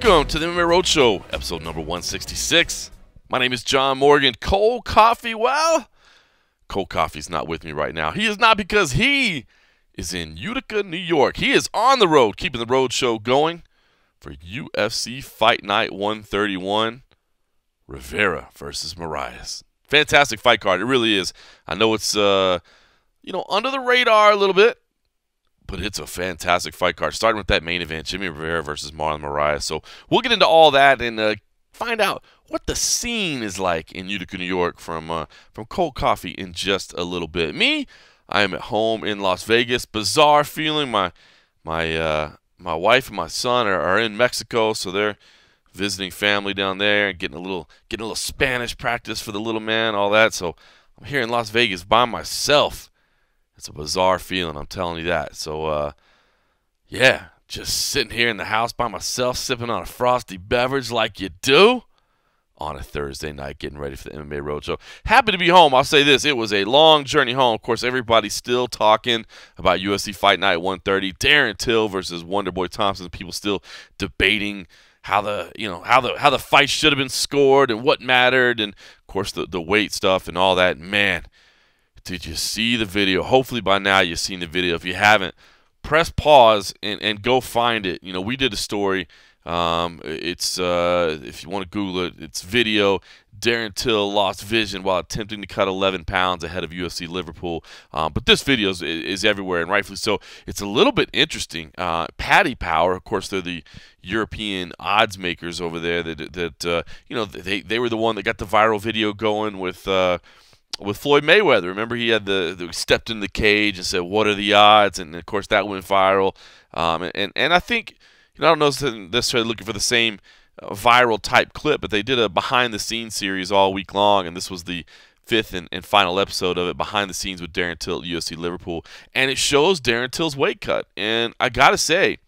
Welcome to the MMA Roadshow, episode number 166. My name is John Morgan. Cold Coffee, well, Cold Coffee's not with me right now. He is not, because he is in Utica, New York. He is on the road, keeping the roadshow going for UFC Fight Night 131, Rivera versus Benavidez. Fantastic fight card, it really is. I know it's, under the radar a little bit, but it's a fantastic fight card, starting with that main event, Jimmy Rivera versus Marlon Moraes. So we'll get into all that and find out what the scene is like in Utica, New York from Cold Coffee in just a little bit. Me, I am at home in Las Vegas. Bizarre feeling. My wife and my son are in Mexico, so they're visiting family down there and getting a little Spanish practice for the little man, all that. So I'm here in Las Vegas by myself. It's a bizarre feeling, I'm telling you that. So, yeah, just sitting here in the house by myself, sipping on a frosty beverage like you do on a Thursday night, getting ready for the MMA Roadshow. Happy to be home. I'll say this. It was a long journey home. Of course, everybody's still talking about UFC Fight Night 130. Darren Till versus Wonderboy Thompson. People still debating how the fight should have been scored and what mattered, and, of course, the weight stuff and all that. Man, did you see the video? Hopefully by now you've seen the video. If you haven't, press pause and go find it. You know, we did a story. It's if you want to Google it, it's video. Darren Till lost vision while attempting to cut 11 pounds ahead of UFC Liverpool. But this video is everywhere, and rightfully so. It's a little bit interesting. Paddy Power, of course, they're the European odds makers over there. They were the one that got the viral video going with Floyd Mayweather. Remember, he had the stepped in the cage and said, "What are the odds?" And of course, that went viral. And I think, I don't know if they're necessarily looking for the same viral type clip, but they did a behind the scenes series all week long, and this was the fifth and final episode of it, behind the scenes with Darren Till at UFC Liverpool, and it shows Darren Till's weight cut. And I gotta say,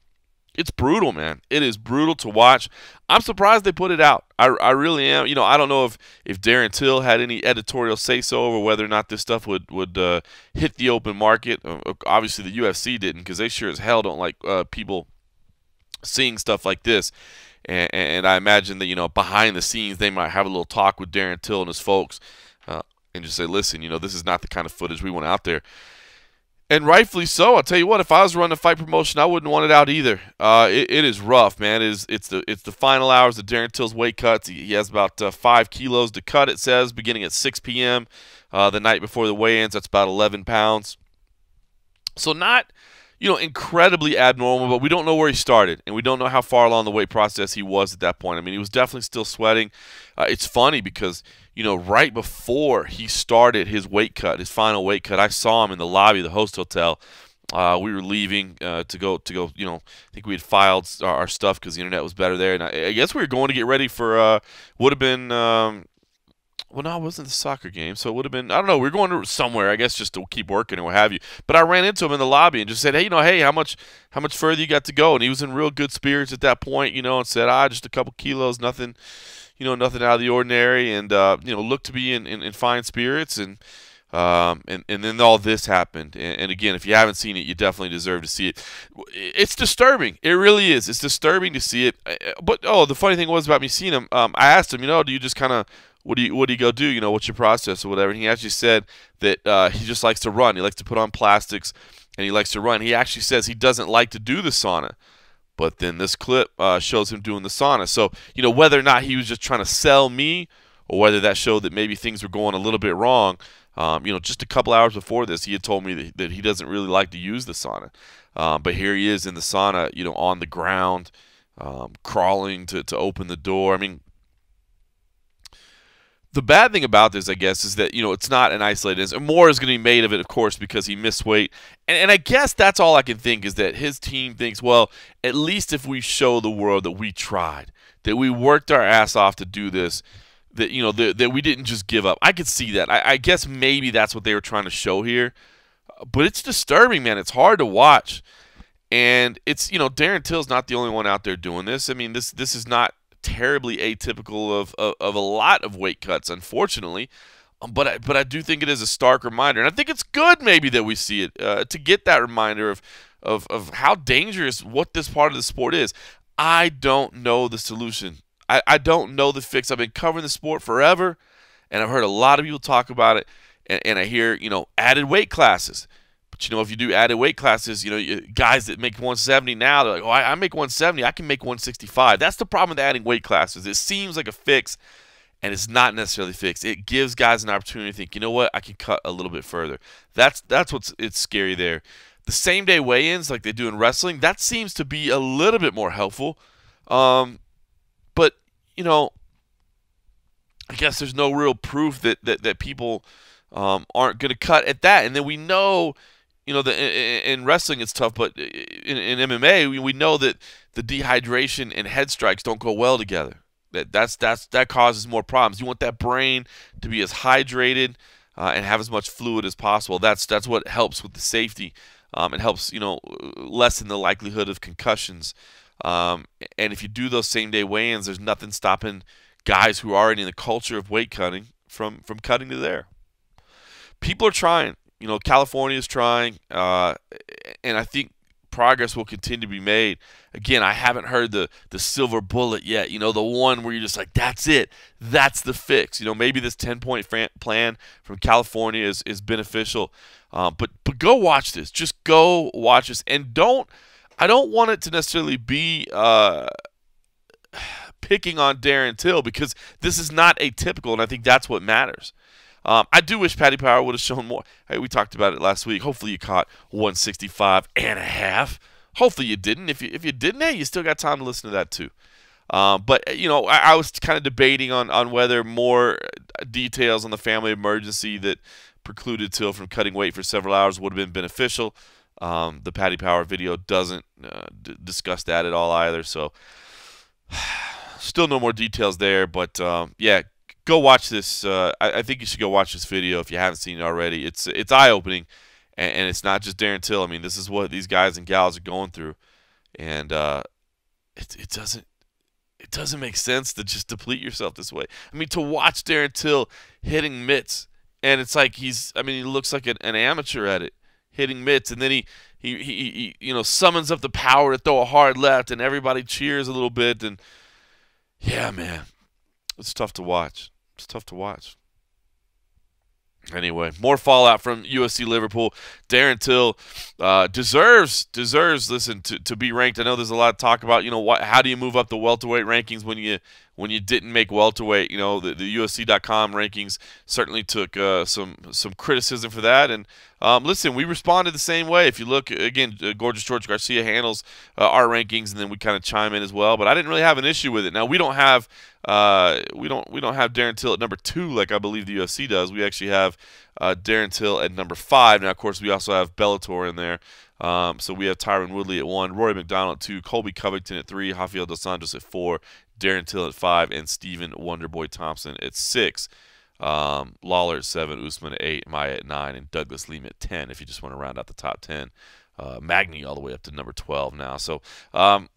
it's brutal, man. It is brutal to watch. I'm surprised they put it out. I really am. I don't know if Darren Till had any editorial say-so over whether or not this stuff would hit the open market. Obviously, the UFC didn't, because they sure as hell don't like people seeing stuff like this. And I imagine that, behind the scenes, they might have a little talk with Darren Till and his folks and just say, listen, this is not the kind of footage we want out there. And rightfully so. I'll tell you what, if I was running a fight promotion, I wouldn't want it out either. It is rough, man. It's the final hours of Darren Till's weight cuts. He has about 5 kilos to cut, it says, beginning at 6 p.m. The night before the weigh-ins. That's about 11 pounds. So not, incredibly abnormal, but we don't know where he started, and we don't know how far along the weight process he was at that point. I mean, he was definitely still sweating. It's funny because, right before he started his weight cut, his final weight cut, I saw him in the lobby of the host hotel. We were leaving to go. I think we had filed our stuff because the internet was better there, and I guess we were going to get ready for would have been. Well, no, it wasn't the soccer game, so it would have been, I don't know, we were going to somewhere, I guess, just to keep working and what have you. But I ran into him in the lobby and just said, hey, how much further you got to go? And he was in real good spirits at that point, and said, just a couple kilos, nothing out of the ordinary, and looked to be in fine spirits, and then all this happened. And again, if you haven't seen it, you definitely deserve to see it. It's disturbing. It really is. It's disturbing to see it. But the funny thing was about me seeing him, I asked him, do you just kind of, what do you go do? What's your process or whatever? And he actually said that he just likes to run. He likes to put on plastics, and he likes to run. He actually says he doesn't like to do the sauna. But then this clip shows him doing the sauna. So, whether or not he was just trying to sell me, or whether that showed that maybe things were going a little bit wrong, just a couple hours before this, he had told me that he doesn't really like to use the sauna. But here he is in the sauna, on the ground, crawling to open the door. I mean, the bad thing about this, I guess, is that, it's not an isolated incident. More is going to be made of it, of course, because he missed weight. And I guess that's all I can think, is that his team thinks, well, at least if we show the world that we tried, that we worked our ass off to do this, that, that we didn't just give up. I could see that. I guess maybe that's what they were trying to show here. But it's disturbing, man. It's hard to watch. And it's, Darren Till's not the only one out there doing this. I mean, this is not terribly atypical of a lot of weight cuts, unfortunately, but I do think it is a stark reminder, and I think it's good maybe that we see it to get that reminder of how dangerous what this part of the sport is. I don't know the solution. I don't know the fix. I've been covering the sport forever, and I've heard a lot of people talk about it, and I hear, added weight classes. But, if you do added weight classes, guys that make 170 now, they're like, oh, I make 170, I can make 165. That's the problem with adding weight classes. It seems like a fix, and it's not necessarily fixed. It gives guys an opportunity to think, you know what, I can cut a little bit further. That's it's scary there. The same day weigh-ins like they do in wrestling, that seems to be a little bit more helpful. But, I guess there's no real proof that people aren't going to cut at that. And then we know, in wrestling it's tough, but in MMA we know that the dehydration and head strikes don't go well together. That causes more problems. You want that brain to be as hydrated and have as much fluid as possible. That's what helps with the safety. It helps, lessen the likelihood of concussions. And if you do those same-day weigh-ins, there's nothing stopping guys who are already in the culture of weight cutting from cutting to there. People are trying. California is trying, and I think progress will continue to be made. Again, I haven't heard the silver bullet yet. The one where you're just like, that's it. That's the fix. Maybe this 10-point plan from California is beneficial. But go watch this. Just go watch this, and I don't want it to necessarily be picking on Darren Till, because this is not atypical, and I think that's what matters. I do wish Paddy Power would have shown more. Hey, we talked about it last week. Hopefully you caught 165.5. Hopefully you didn't. If you didn't, hey, you still got time to listen to that too. But, I was kind of debating on whether more details on the family emergency that precluded Till from cutting weight for several hours would have been beneficial. The Paddy Power video doesn't discuss that at all either. So still no more details there. But, yeah, go watch this. I think you should go watch this video if you haven't seen it already. It's eye-opening, and it's not just Darren Till. I mean, this is what these guys and gals are going through, and it doesn't make sense to just deplete yourself this way. I mean, to watch Darren Till hitting mitts, and it's like he looks like an amateur at it, hitting mitts, and then he summons up the power to throw a hard left, and everybody cheers a little bit, and yeah, man, it's tough to watch. It's tough to watch. Anyway, more fallout from UFC Liverpool. Darren Till deserves, listen, to be ranked. I know there's a lot of talk about, how do you move up the welterweight rankings when you didn't make welterweight. The UFC.com rankings certainly took some criticism for that. And listen, we responded the same way. If you look, again, Gorgeous George Garcia handles our rankings, and then we kind of chime in as well. But I didn't really have an issue with it. Now, we don't have Darren Till at number 2 like I believe the UFC does. We actually have Darren Till at number 5. Now, of course, we also have Bellator in there. So we have Tyron Woodley at 1, Rory McDonald at 2, Colby Covington at 3, Rafael Dos Anjos at 4, Darren Till at 5, and Stephen Wonderboy Thompson at 6. Lawler at 7, Usman at 8, Maya at 9, and Douglas Lima at 10, if you just want to round out the top 10. Magny all the way up to number 12 now. So, some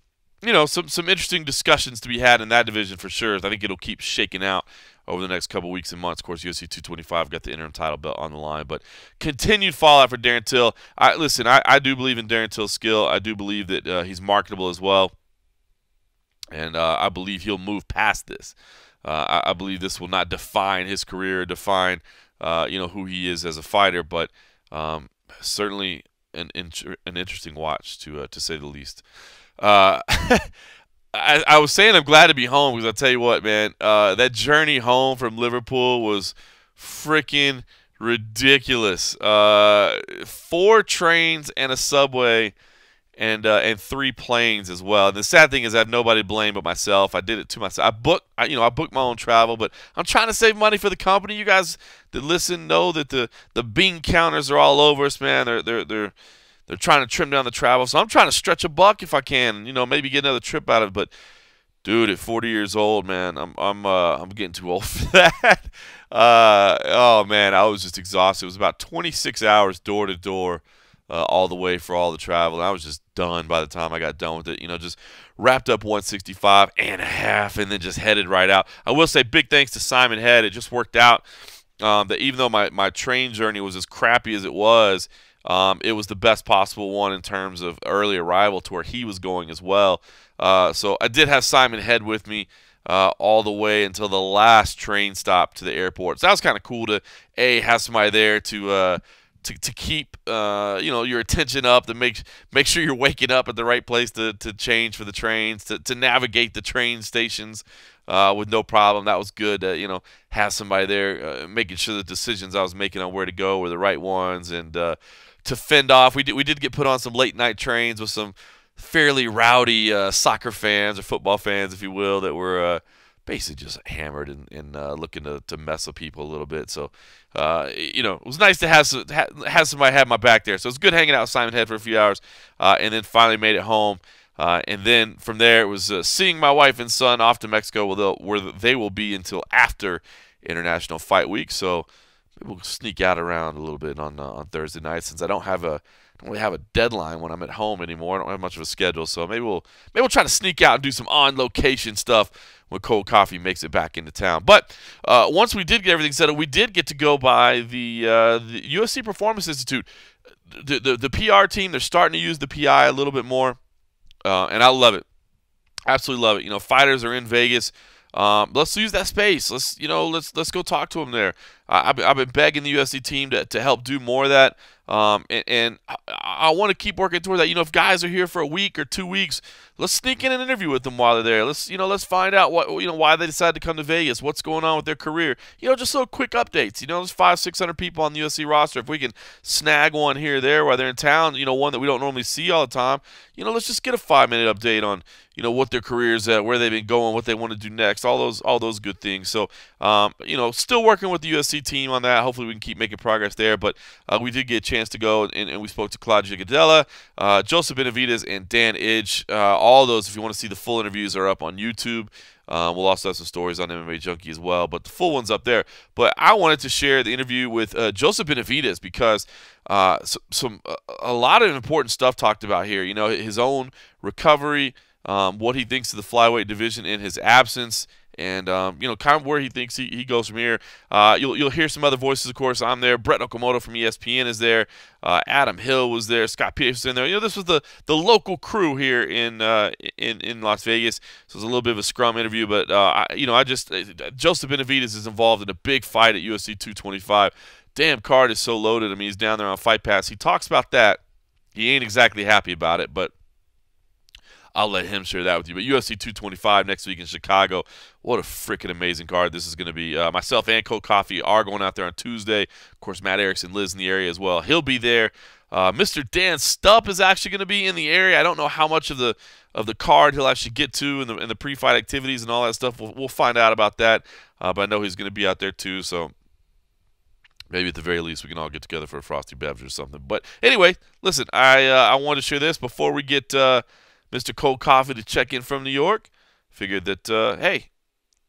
interesting discussions to be had in that division for sure. I think it'll keep shaking out over the next couple weeks and months. Of course, UFC 225 got the interim title belt on the line, but continued fallout for Darren Till. I do believe in Darren Till's skill. I do believe that he's marketable as well, and I believe he'll move past this. I believe this will not define his career, define who he is as a fighter, but certainly an interesting watch to say the least. I was saying I'm glad to be home, because I'll tell you what, man, that journey home from Liverpool was freaking ridiculous. 4 trains and a subway, and 3 planes as well. And the sad thing is I have nobody to blame but myself. I did it to myself. I booked my own travel, but I'm trying to save money for the company. You guys that listen know that the bean counters are all over us, man. They're trying to trim down the travel, so I'm trying to stretch a buck if I can, maybe get another trip out of it. But dude, at 40 years old, man, I'm getting too old for that. Oh man, I was just exhausted. It was about 26 hours door to door, all the way for all the travel. And I was just done by the time I got done with it. Just wrapped up 165.5 and then just headed right out. I will say big thanks to Simon Head. It just worked out that even though my train journey was as crappy as it was, it was the best possible one in terms of early arrival to where he was going as well. So I did have Simon Head with me all the way until the last train stop to the airport. So that was kind of cool to have somebody there to keep your attention up, to make sure you're waking up at the right place to change for the trains, to navigate the train stations with no problem. That was good. Have somebody there making sure the decisions I was making on where to go were the right ones, and to fend off. We did get put on some late night trains with some fairly rowdy soccer fans or football fans, if you will, that were basically just hammered and looking to mess with people a little bit. So, it was nice to have somebody have my back there. So it was good hanging out with Simon Head for a few hours, and then finally made it home. And then from there, it was seeing my wife and son off to Mexico, where they will be until after International Fight Week. So maybe we'll sneak out around a little bit on Thursday night, since I don't really have a deadline when I'm at home anymore. I don't have much of a schedule, so maybe we'll try to sneak out and do some on-location stuff when Cold Coffee makes it back into town. But once we did get everything settled, we did get to go by the UFC Performance Institute. The PR team, they're starting to use the PI a little bit more, and I love it. Absolutely love it. Fighters are in Vegas. Let's use that space. Let's go talk to them there. I've been begging the UFC team to help do more of that. And I want to keep working toward that. If guys are here for a week or 2 weeks, let's sneak in an interview with them while they're there. Let's find out why they decided to come to Vegas, what's going on with their career. Just little quick updates. There's 500-600 people on the UFC roster. If we can snag one here or there while they're in town, one that we don't normally see all the time, let's just get a 5-minute update on what their career's at, where they've been going, what they want to do next, all those good things. So still working with the UFC team on that. Hopefully we can keep making progress there. But we did get a chance to go, and we spoke to Claudia Gadella, Joseph Benavidez, and Dan Idge. All those, if you want to see the full interviews, are up on YouTube. We'll also have some stories on MMA Junkie as well, but the full one's up there. But I wanted to share the interview with Joseph Benavidez because a lot of important stuff talked about here. His own recovery, what he thinks of the flyweight division in his absence, and kind of where he thinks he goes from here. You'll hear some other voices, of course. I'm there. Brett Okamoto from ESPN is there. Adam Hill was there. Scott Peterson there. This was the local crew here in Las Vegas. So it was a little bit of a scrum interview, but Joseph Benavidez is involved in a big fight at UFC 225. Damn card is so loaded. I mean, he's down there on Fight Pass. He talks about that. He ain't exactly happy about it, but I'll let him share that with you. But UFC 225 next week in Chicago. What a freaking amazing card this is going to be. Myself and Cold Coffee are going out there on Tuesday. Of course, Matt Erickson lives in the area as well. He'll be there. Mr. Dan Stupp is actually going to be in the area. I don't know how much of the card he'll actually get to and the pre-fight activities and all that stuff. We'll find out about that. But I know he's going to be out there too. So maybe at the very least we can all get together for a frosty beverage or something. But anyway, listen, I wanted to share this before we get Mr. Cold Coffee to check in from New York. Figured that, hey,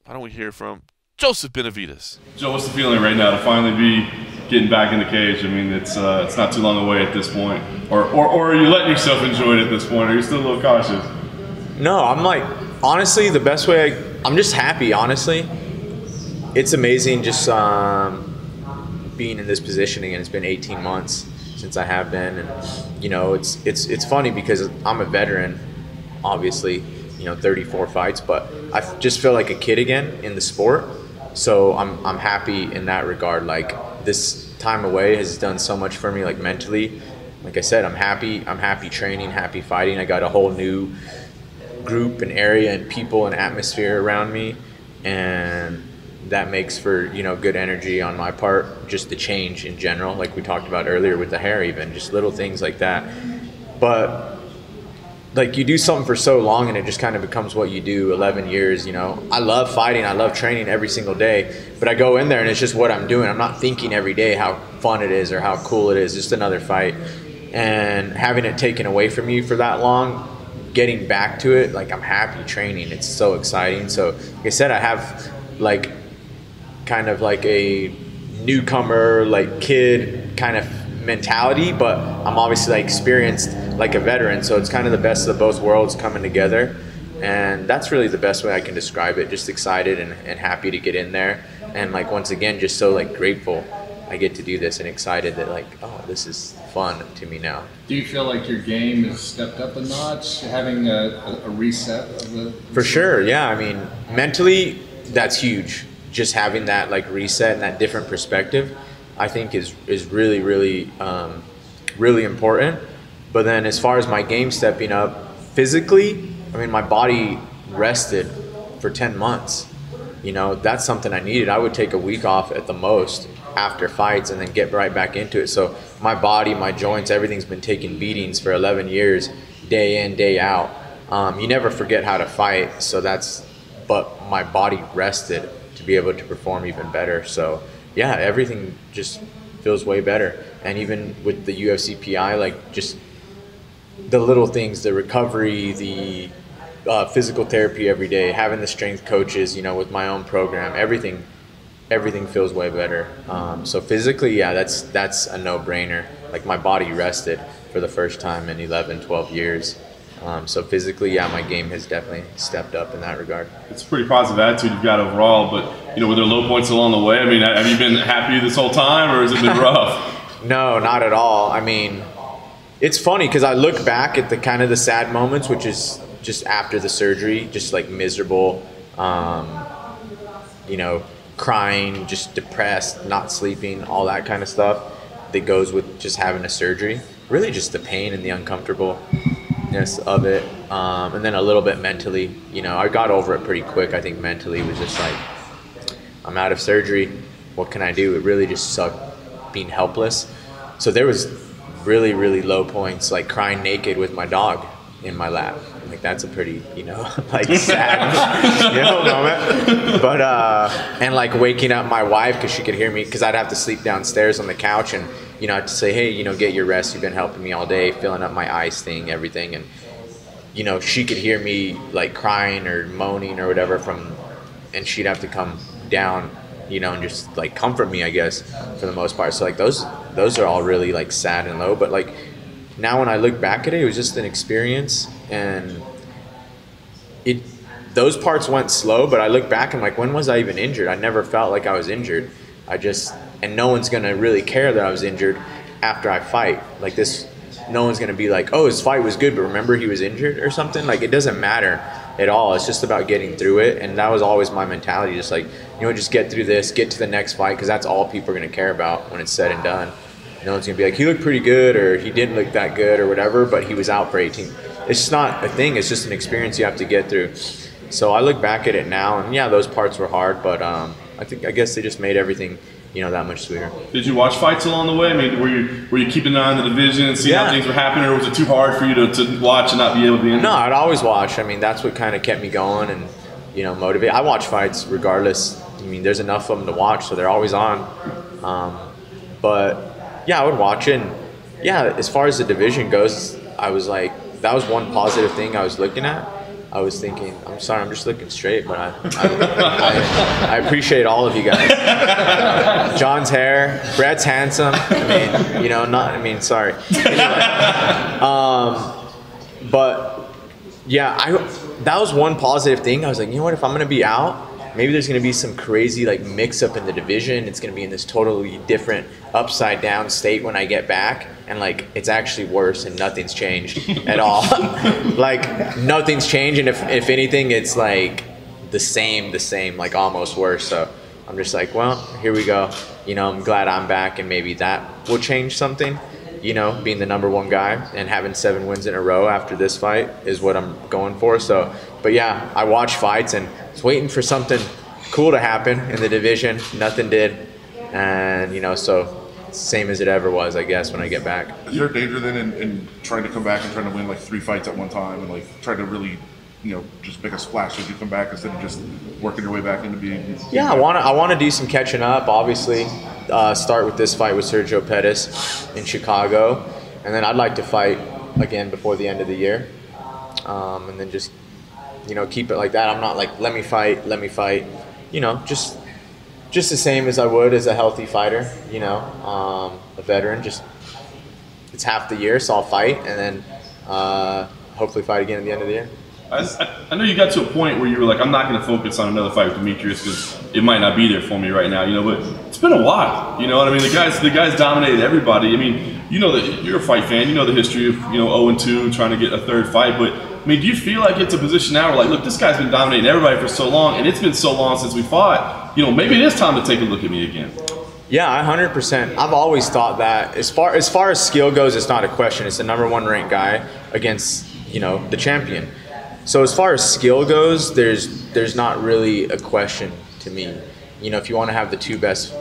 why don't we hear from Joseph Benavidez? Joe, what's the feeling right now to finally be getting back in the cage? I mean, it's not too long away at this point. Or are you letting yourself enjoy it at this point? Are you still a little cautious? No, I'm like, honestly, the best way, I'm just happy, honestly. It's amazing just being in this position again. It's been 18 months since I have been. And, it's funny because I'm a veteran, obviously, 34 fights, but I just feel like a kid again in the sport. So I'm happy in that regard. Like, this time away has done so much for me, like mentally. Like I said, I'm happy training, happy fighting. I got a whole new group and area and people and atmosphere around me, and that makes for good energy on my part. Just the change in general, like we talked about earlier with the hair, even just little things like that. But like, you do something for so long and it just kind of becomes what you do. 11 years, I love fighting, I love training every single day, but I go in there and it's just what I'm doing. I'm not thinking every day how fun it is or how cool it is. Just another fight. And having it taken away from you for that long, getting back to it, like, I'm happy training. It's so exciting. So like I said, I have like kind of like a newcomer, like kid kind of mentality, but I'm obviously like experienced like a veteran, so it's kind of the best of both worlds coming together, and that's really the best way I can describe it. Just excited and happy to get in there, and like, once again, just so like grateful I get to do this, and excited that like, oh, this is fun to me now. Do you feel like your game has stepped up a notch, having a reset of the? For sure, yeah. I mean, mentally, that's huge. Just having that like reset and that different perspective, I think is really, really, really important. But then as far as my game stepping up, physically, I mean, my body rested for 10 months. You know, that's something I needed. I would take a week off at the most after fights and then get right back into it. So my body, my joints, everything's been taking beatings for 11 years, day in, day out. You never forget how to fight, so but my body rested to be able to perform even better. So yeah, everything just feels way better. And even with the UFC PI, like just the little things, the recovery, the physical therapy every day, having the strength coaches, you know, with my own program, everything feels way better. So physically, yeah, that's a no-brainer. Like my body rested for the first time in 11, 12 years. So physically, yeah, my game has definitely stepped up in that regard. It's a pretty positive attitude you've got overall, but you know, were there low points along the way? I mean, have you been happy this whole time, or has it been rough? No, not at all. I mean, it's funny because I look back at the kind of the sad moments, which is just after the surgery, just like miserable, you know, crying, just depressed, not sleeping, all that kind of stuff that goes with just having a surgery. Really just the pain and the uncomfortableness of it. And then a little bit mentally, you know, I got over it pretty quick. I think mentally it was just like, I'm out of surgery. What can I do? It really just sucked being helpless. So there was really, really low points, like crying naked with my dog in my lap. Like that's a pretty, you know, like sad, you know, moment. But and like waking up my wife because she could hear me, because I'd have to sleep downstairs on the couch, and you know, I'd say, hey, you know, get your rest. You've been helping me all day, filling up my ice thing, everything, and you know, she could hear me like crying or moaning or whatever and she'd have to come down, you know, and just like comfort me, I guess, for the most part. So like those are all really like sad and low, but like now when I look back at it, it was just an experience, and those parts went slow, but I look back and like, when was I even injured? I never felt like I was injured. And no one's gonna really care that I was injured after I fight. Like this, no one's gonna be like, oh, his fight was good, but remember he was injured or something. Like it doesn't matter at all. It's just about getting through it, and that was always my mentality. Just like, you know, just get through this, get to the next fight, because that's all people are gonna care about when it's said and done. No one's gonna be like, he looked pretty good, or he didn't look that good, or whatever, but he was out for 18. It's just not a thing. It's just an experience you have to get through. So I look back at it now, and yeah, those parts were hard, but I guess they just made everything, you know, that much sweeter. Did you watch fights along the way? I mean, were you keeping an eye on the division and seeing how things were happening, or was it too hard for you to watch and not be able to be in? No, I'd always watch. I mean, that's what kind of kept me going and, you know, motivate. I watch fights regardless. I mean, there's enough of them to watch, so they're always on. But yeah, I would watch it. And yeah, as far as the division goes, I was like, that was one positive thing I was looking at. I was thinking, I'm sorry, I'm just looking straight, but I appreciate all of you guys. John's hair, Brett's handsome. I mean, you know, sorry. Anyway, but yeah, that was one positive thing. I was like, you know what, if I'm going to be out, maybe there's going to be some crazy like mix up in the division. It's going to be in this totally different upside down state when I get back. And like, it's actually worse, and nothing's changed at all. Like nothing's changed. And if anything, it's like the same, like almost worse. So I'm just like, well, here we go. You know, I'm glad I'm back, and maybe that will change something. You know, being the #1 guy and having 7 wins in a row after this fight is what I'm going for. So, but yeah, I watch fights and was waiting for something cool to happen in the division. Nothing did. And, you know, so same as it ever was, I guess, when I get back. Is there danger then in trying to come back and trying to win like 3 fights at one time and like try to really, you know, just make a splash as you come back instead of just working your way back into being? Yeah, I want to do some catching up, obviously. Start with this fight with Sergio Pettis in Chicago, and then I'd like to fight again before the end of the year, and then just, you know, keep it like that. I'm not like, let me fight, you know, just the same as I would as a healthy fighter, you know, a veteran. Just, it's half the year, so I'll fight, and then hopefully fight again at the end of the year. I know you got to a point where you were like, I'm not going to focus on another fight with Demetrius because it might not be there for me right now, you know, but it's been a while, you know what I mean? The guys dominated everybody. I mean, you know that you're a fight fan, you know the history of, you know, 0-2 trying to get a third fight, but I mean, do you feel like it's a position now where like, look, this guy's been dominating everybody for so long, and it's been so long since we fought, you know, maybe it is time to take a look at me again? Yeah, 100%. I've always thought that as far as skill goes, it's not a question. It's the #1 ranked guy against, you know, the champion. So as far as skill goes, there's not really a question to me. You know, if you want to have the two best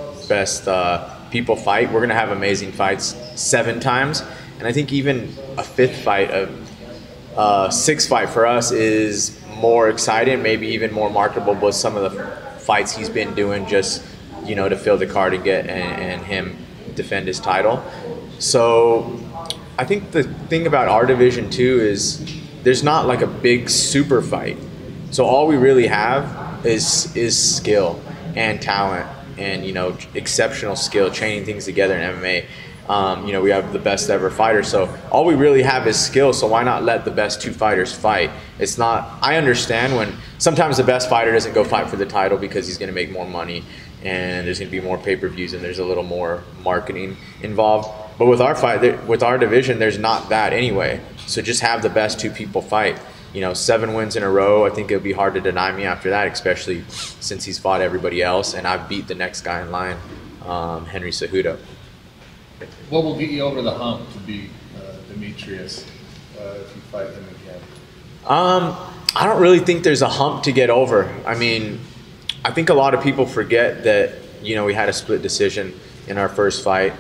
people fight, we're gonna have amazing fights 7 times, and I think even a 5th fight, a 6th fight for us is more exciting, maybe even more marketable with some of the fights he's been doing, just, you know, to fill the card and get and him defend his title. So I think the thing about our division too is there's not like a big super fight. So all we really have is skill and talent and, you know, exceptional skill, chaining things together in MMA. You know, we have the best ever fighter, so all we really have is skill, so why not let the best 2 fighters fight? It's not, I understand when sometimes the best fighter doesn't go fight for the title because he's gonna make more money and there's gonna be more pay-per-views and there's a little more marketing involved. But with our fight, with our division, there's not that anyway. So just have the best 2 people fight. You know, 7 wins in a row, I think it would be hard to deny me after that, especially since he's fought everybody else and I've beat the next guy in line, Henry Cejudo. What will get you over the hump to beat Demetrius if you fight him again? I don't really think there's a hump to get over. I mean, I think a lot of people forget that, you know, we had a split decision in our first fight.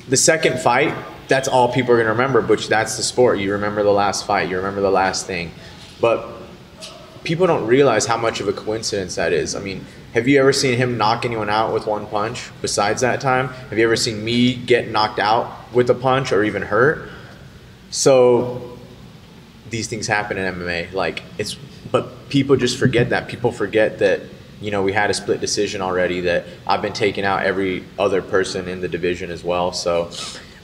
The second fight, that's all people are going to remember, but that's the sport. You remember the last fight, you remember the last thing. But people don't realize how much of a coincidence that is. I mean, have you ever seen him knock anyone out with 1 punch besides that time? Have you ever seen me get knocked out with a punch or even hurt? So these things happen in MMA. Like, it's, but people just forget that. People forget that, you know, we had a split decision already, that I've been taking out every other person in the division as well. So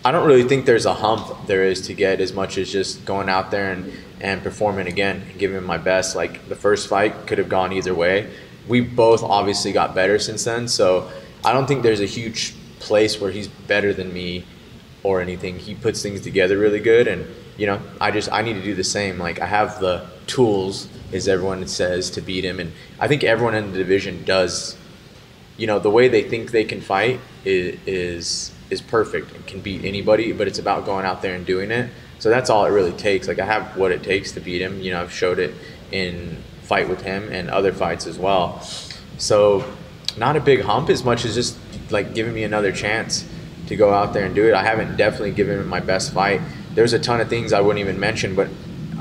I don't really think there's a hump there is to get, as much as just going out there and performing again and giving my best. Like, the first fight could have gone either way. We both obviously got better since then, so I don't think there's a huge place where he's better than me or anything. He puts things together really good, and, you know, I need to do the same. Like, I have the tools, as everyone says, to beat him, and I think everyone in the division does. You know, the way they think they can fight is perfect and can beat anybody, but it's about going out there and doing it. So that's all it really takes. Like, I have what it takes to beat him. You know, I've showed it in fight with him and other fights as well. So not a big hump, as much as just like giving me another chance to go out there and do it. I haven't definitely given him my best fight. There's a ton of things I wouldn't even mention, but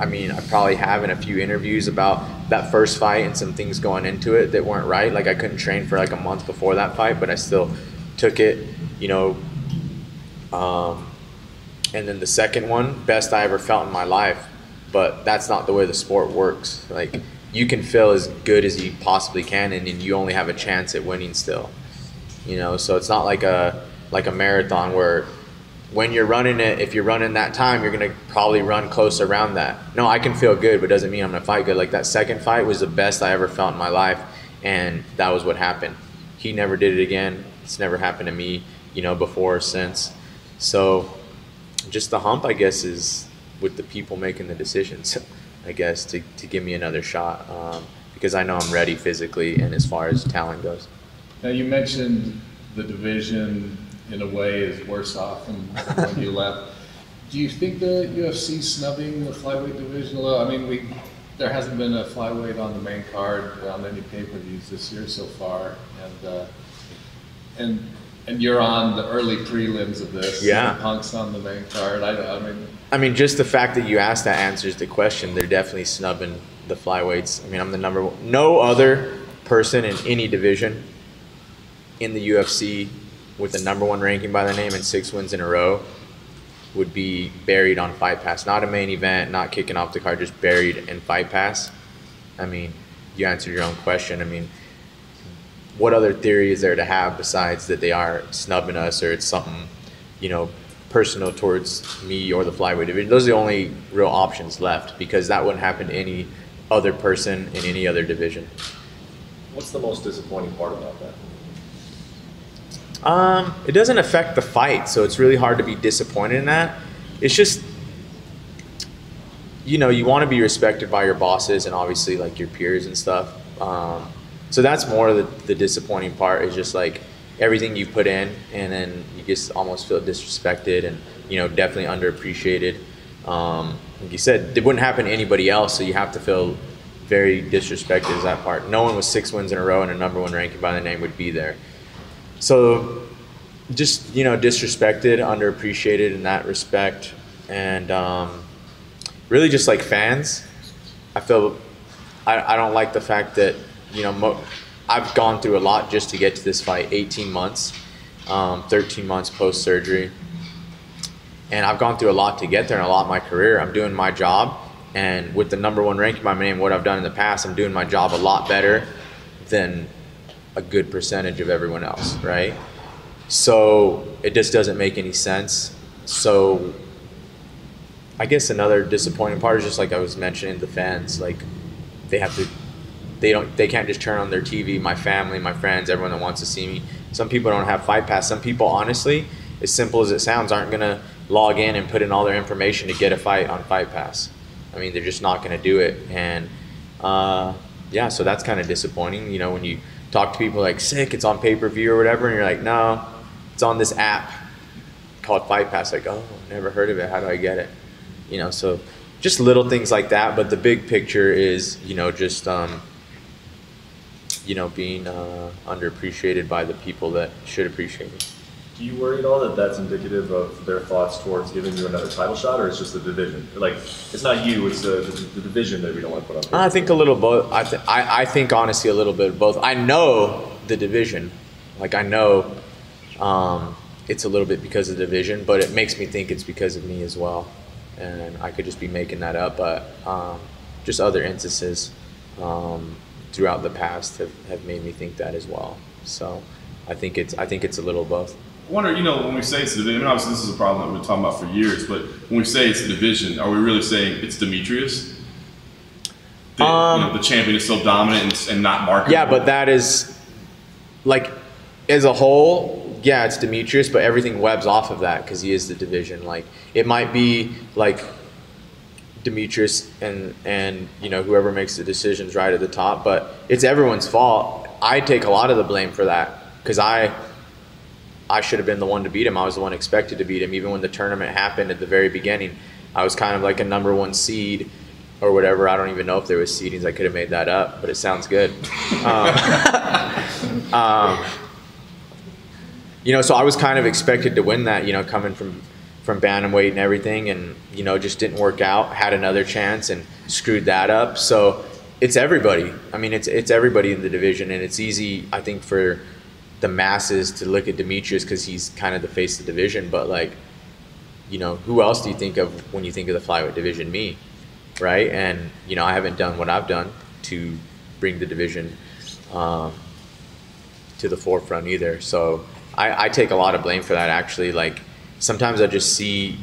I mean, I probably have in a few interviews about that first fight and some things going into it that weren't right. Like, I couldn't train for like a month before that fight, but I still took it, you know. And then the second one, best I ever felt in my life, but that's not the way the sport works. Like, you can feel as good as you possibly can, and you only have a chance at winning still. You know, so it's not like a marathon where when you're running it, if you're running that time, you're gonna probably run close around that. No, I can feel good, but doesn't mean I'm gonna fight good. Like, that second fight was the best I ever felt in my life, and that was what happened. He never did it again. It's never happened to me, you know, before or since. So just the hump, I guess, is with the people making the decisions, I guess, to give me another shot, because I know I'm ready physically and as far as talent goes. Now, you mentioned the division in a way is worse off than when you left. Do you think the UFC snubbing the flyweight division a little? I mean, there hasn't been a flyweight on the main card on any pay-per-views this year so far, and you're on the early prelims of this. Yeah. Punk's on the main card. I mean, just the fact that you asked that answers the question. They're definitely snubbing the flyweights. I mean, I'm the number one. No other person in any division in the UFC with the #1 ranking by their name and 6 wins in a row would be buried on Fight Pass. Not a main event, not kicking off the card, just buried in Fight Pass. I mean, you answered your own question. I mean, what other theory is there to have besides that they are snubbing us, or it's something, you know, personal towards me or the flyweight division? Those are the only real options left, because that wouldn't happen to any other person in any other division. What's the most disappointing part about that? It doesn't affect the fight, so it's really hard to be disappointed in that. It's just, you want to be respected by your bosses and obviously like your peers and stuff. So that's more the disappointing part, is just like everything you put in, and then you just almost feel disrespected and, definitely underappreciated. Like you said, it wouldn't happen to anybody else, so you have to feel very disrespected as that part. No one with 6 wins in a row and a #1 ranking by the name would be there. So just, disrespected, underappreciated in that respect. And really just like fans, I feel I don't like the fact that, I've gone through a lot just to get to this fight. 18 months, 13 months post-surgery. And I've gone through a lot to get there and a lot in my career. I'm doing my job. And with the #1 ranking by my name, what I've done in the past, I'm doing my job a lot better than a good percentage of everyone else, right? So it just doesn't make any sense. So I guess another disappointing part is just like I was mentioning, the fans, like they can't just turn on their TV, my family, my friends, everyone that wants to see me. Some people don't have Fight Pass. Some people, honestly, as simple as it sounds, aren't going to log in and put in all their information to get a fight on Fight Pass. I mean, they're just not going to do it. And yeah, so that's kind of disappointing. When you talk to people like, sick, it's on pay-per-view or whatever, and you're like, no, it's on this app called Fight Pass. Like, oh, never heard of it. How do I get it? So just little things like that. But the big picture is, just, being underappreciated by the people that should appreciate it. Do you worry at all that that's indicative of their thoughts towards giving you another title shot, or it's just the division? Like, it's not you, it's the division that we don't want to put on. I think a little both. I think honestly a little bit of both. I know the division. Like, I know it's a little bit because of the division, but it makes me think it's because of me as well. And I could just be making that up, but just other instances throughout the past have made me think that as well. So I think it's a little both. I wonder, when we say it's the division, obviously this is a problem that we've been talking about for years, but when we say it's the division, are we really saying it's Demetrius? The champion is so dominant and not marketable? Yeah, but that is, like, as a whole, yeah, it's Demetrius, but everything webs off of that because he is the division. Like, it might be, like, Demetrius and whoever makes the decisions right at the top, but it's everyone's fault. I take a lot of the blame for that because I should have been the one to beat him. I was the one expected to beat him. Even when the tournament happened at the very beginning, I was kind of like a #1 seed or whatever. I don't even know if there was seedings. I could have made that up, but it sounds good. So I was kind of expected to win that, coming from bantamweight and everything, and, just didn't work out. Had another chance and screwed that up. So it's everybody. I mean, it's everybody in the division, and it's easy, I think, for the masses to look at Demetrius because he's kind of the face of the division, but like, who else do you think of when you think of the flyweight division? Me, right? And I haven't done what I've done to bring the division to the forefront either. So I take a lot of blame for that, actually. Like, sometimes I just see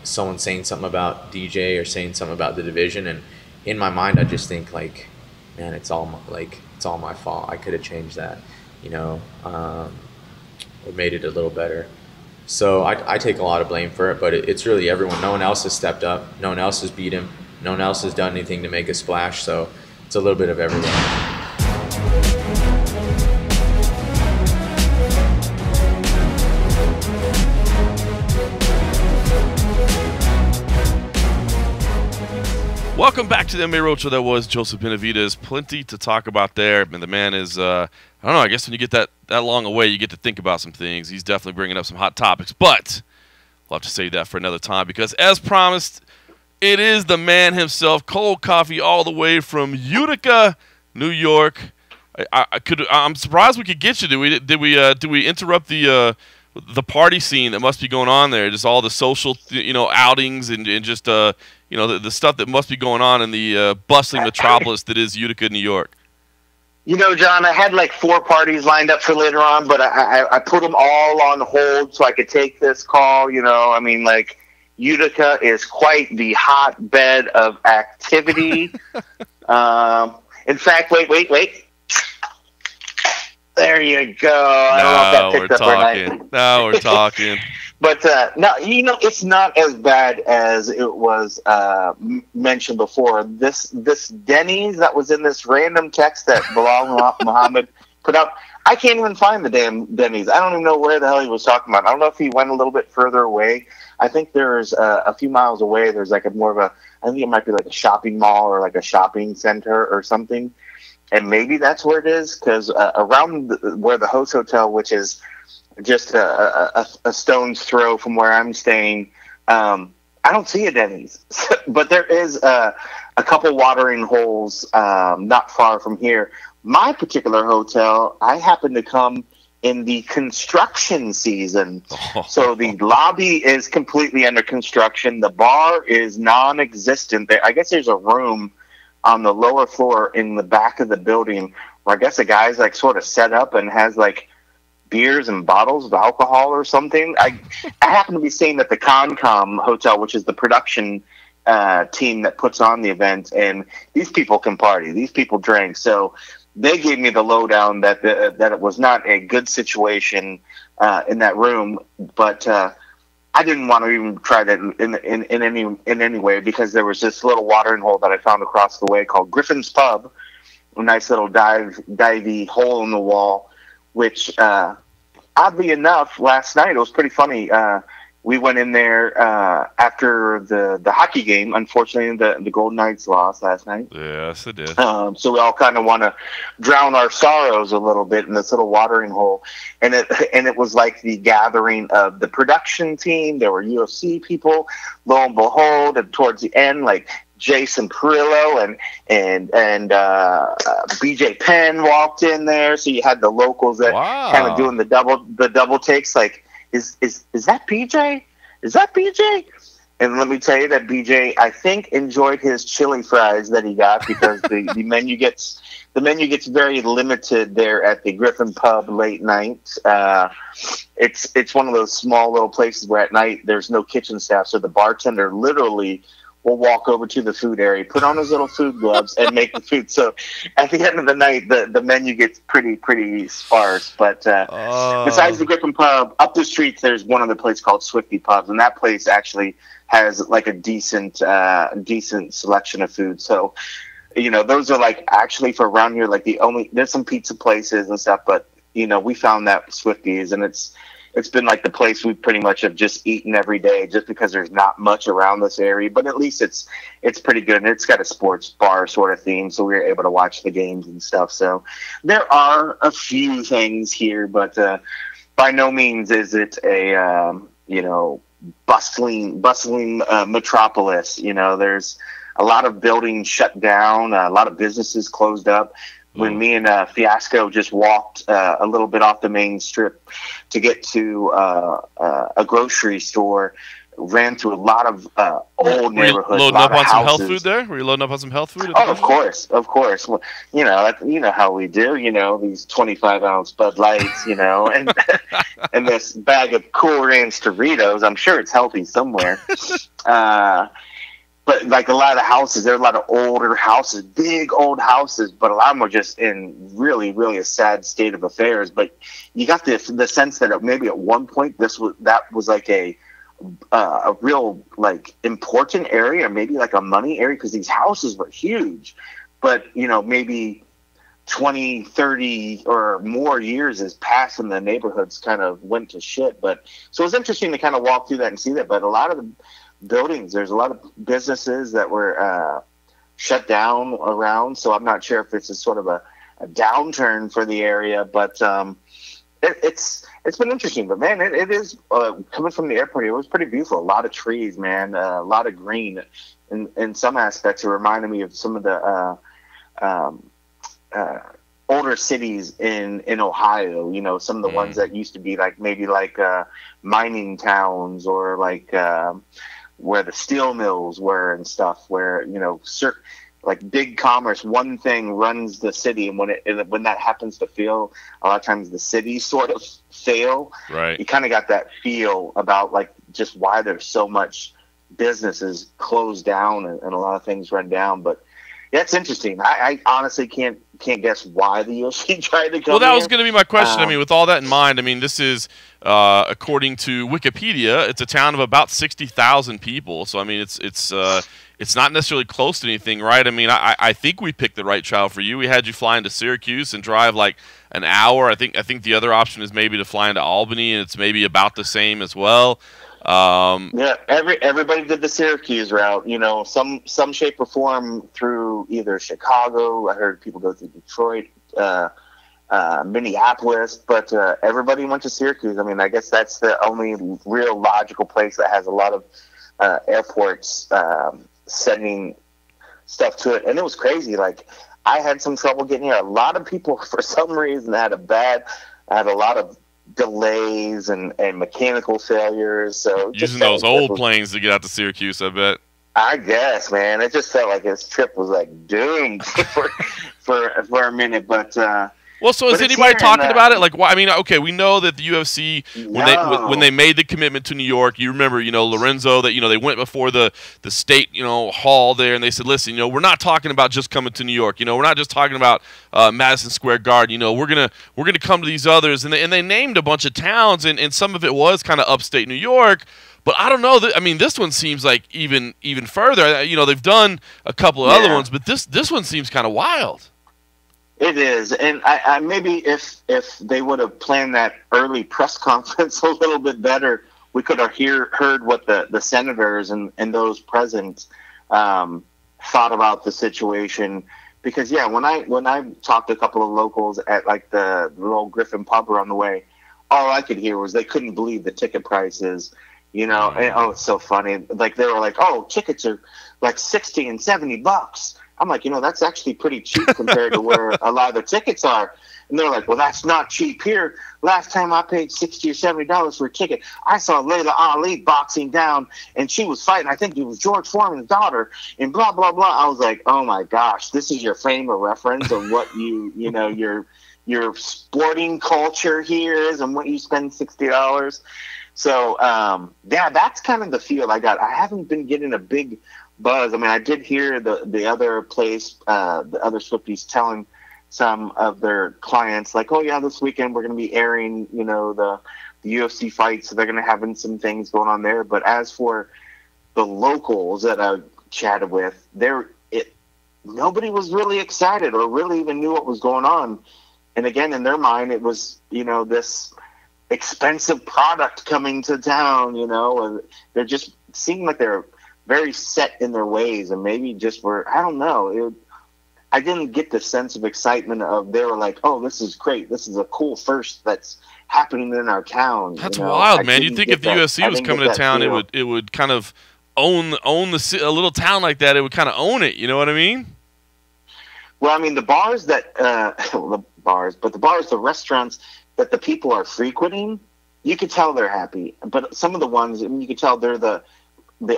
someone saying something about DJ or saying something about the division, and in my mind I just think, like, man, it's all my fault. I could have changed that, or made it a little better. So I take a lot of blame for it, but it's really everyone. No one else has stepped up. No one else has beat him. No one else has done anything to make a splash. So it's a little bit of everyone. Welcome back to the MMA Roadshow. That was Joseph Benavidez. Plenty to talk about there. And the man is, I don't know, I guess when you get that long away, you get to think about some things. He's definitely bringing up some hot topics. But we'll have to save that for another time because, as promised, it is the man himself, Cold Coffee, all the way from Utica, New York. I'm surprised we could get you. Did we interrupt the party scene that must be going on there? Just all the social, outings and just the stuff that must be going on in the bustling metropolis that is Utica, New York. John, I had like 4 parties lined up for later on, but I put them all on hold so I could take this call. Utica is quite the hotbed of activity. In fact, wait. There you go. I don't know if that picked up or not. Now we're talking. But no, it's not as bad as it was mentioned before. This Denny's that was in this random text that Bilal Muhammad put up, I can't even find the damn Denny's. I don't even know where the hell he was talking about. I don't know if he went a little bit further away. I think there's a few miles away. There's like I think it might be like a shopping mall or like a shopping center or something. And maybe that's where it is, because around where the host hotel, which is just a stone's throw from where I'm staying, I don't see a Denny's. But there is a couple watering holes not far from here. My particular hotel, I happen to come in the construction season. So the lobby is completely under construction. The bar is non-existent. I guess there's a room on the lower floor in the back of the building where I guess a guy's like sort of set up and has like beers and bottles of alcohol or something. I happen to be staying at the Concom Hotel, which is the production team that puts on the event, and these people can party. These people drink. So they gave me the lowdown that it was not a good situation in that room, but I didn't want to even try that in any way, because there was this little watering hole that I found across the way called Griffin's Pub, a nice little divey hole in the wall, which oddly enough, last night it was pretty funny. We went in there after the hockey game. Unfortunately, the Golden Knights lost last night. Yes, it did. So we all kind of want to drown our sorrows a little bit in this little watering hole. And it was like the gathering of the production team. There were UFC people. Lo and behold, and towards the end, like Jason Perillo and BJ Penn walked in there. So you had the locals that kind of doing the double takes, like, Is that BJ? Is that BJ? And let me tell you that BJ, I think, enjoyed his chili fries that he got, because the menu gets very limited there at the Griffin Pub late night. It's one of those small little places where at night there's no kitchen staff, so the bartender literally will walk over to the food area, put on his little food gloves, and make the food. So at the end of the night, the menu gets pretty sparse. But besides the Griffin Pub, up the street, there's one other place called Swifty Pubs, and that place actually has like a decent selection of food. So, those are like actually for around here, like there's some pizza places and stuff, but we found that Swifty's, and it's been like the place we pretty much have just eaten every day, just because there's not much around this area. But at least it's pretty good, and it's got a sports bar sort of theme, so we were able to watch the games and stuff. So there are a few things here, but by no means is it a bustling metropolis. There's a lot of buildings shut down, a lot of businesses closed up. When me and Fiasco just walked a little bit off the main strip to get to a grocery store, ran through a lot of old neighborhoods. Were you loading up on some health food there? Were you loading up on some health food? Oh, of course. Well, you know how we do. These 25-ounce Bud Lights, and this bag of Cool Ranch Doritos. I'm sure it's healthy somewhere. But like a lot of the houses, there are a lot of older houses, big old houses, but a lot of them are just in really, really a sad state of affairs. But you got the sense that maybe at one point that was like a real like important area, maybe like a money area, because these houses were huge. But maybe 20, 30 or more years has passed and the neighborhoods kind of went to shit. But so it was interesting to kind of walk through that and see that. But a lot of the buildings, there's a lot of businesses that were shut down around, so I'm not sure if it's a sort of a downturn for the area, but it's been interesting. But man, it is coming from the airport, it was pretty beautiful. A lot of trees, man, a lot of green. In some aspects, it reminded me of some of the older cities in Ohio, some of the ones that used to be like maybe like mining towns, or like where the steel mills were and stuff, where like big commerce, one thing runs the city, and when that happens to fail, a lot of times the city sort of fail. Right. You kind of got that feel about like just why there's so much businesses closed down and a lot of things run down. But That's interesting. I honestly can't guess why the UFC tried to come. Well, that here. was going to be my question. I mean, with all that in mind, I mean, this is according to Wikipedia, it's a town of about 60,000 people. So I mean, it's not necessarily close to anything, right? I mean, I think we picked the right travel for you. We had you fly into Syracuse and drive like an hour. I think the other option is maybe to fly into Albany, and it's maybe about the same as well. Yeah, everybody did the Syracuse route, you know, some shape or form through either Chicago. I heard people go through Detroit, Minneapolis, but everybody went to Syracuse. I mean, I guess that's the only real logical place that has a lot of airports sending stuff to it. And it was crazy. Like, I had some trouble getting here. A lot of people, for some reason, had a lot of delays and mechanical failures. So using those old planes to get out to Syracuse, I bet. I guess, man, it just felt like his trip was like doomed for a minute. But well, so is anybody talking about it? Like, why? I mean, okay, we know that the UFC when they made the commitment to New York, you remember, you know, Lorenzo, that, you know, they went before the state, you know, hall there, and they said, listen, you know, we're not talking about just coming to New York. You know, we're not just talking about Madison Square Garden. You know, we're gonna come to these others, and they named a bunch of towns, and some of it was kind of upstate New York. But I don't know. I mean, this one seems like even further. You know, they've done a couple of other ones, but this one seems kind of wild. It is, and I maybe if they would have planned that early press conference a little bit better, we could have heard what the senators and those present thought about the situation. Because when I talked to a couple of locals at like the little Griffin pub on the way, all I could hear was they couldn't believe the ticket prices. You know, and, it's so funny. Like, they were like, "Oh, tickets are like $60 and $70." I'm like, you know, that's actually pretty cheap compared to where a lot of the tickets are. And they're like, well, that's not cheap here. Last time I paid $60 or $70 for a ticket, I saw Layla Ali boxing down, and she was fighting. I think it was George Foreman's daughter, and blah, blah, blah. I was like, oh, my gosh, this is your frame of reference of what you know, your sporting culture here is and what you spend $60. So, yeah, that's kind of the feel I got. I haven't been getting a big buzz. I mean, I did hear the other place, the other Swifties telling some of their clients, like, oh yeah, this weekend we're going to be airing, you know, the UFC fights, so they're going to have some things going on there. But as for the locals that I chatted with, nobody was really excited or really even knew what was going on. And again, in their mind, it was, you know, this expensive product coming to town, you know, and they're just seemed like they're very set in their ways, and maybe just were, I don't know. I didn't get the sense of excitement of, they were like, oh, this is great. This is a cool first that's happening in our town. That's wild, man. You'd think if the UFC was coming to town, it would kind of own a little town like that. It would kind of own it. You know what I mean? Well, I mean, the bars that, the restaurants that the people are frequenting, you could tell they're happy. But some of the ones, I mean, you could tell they're the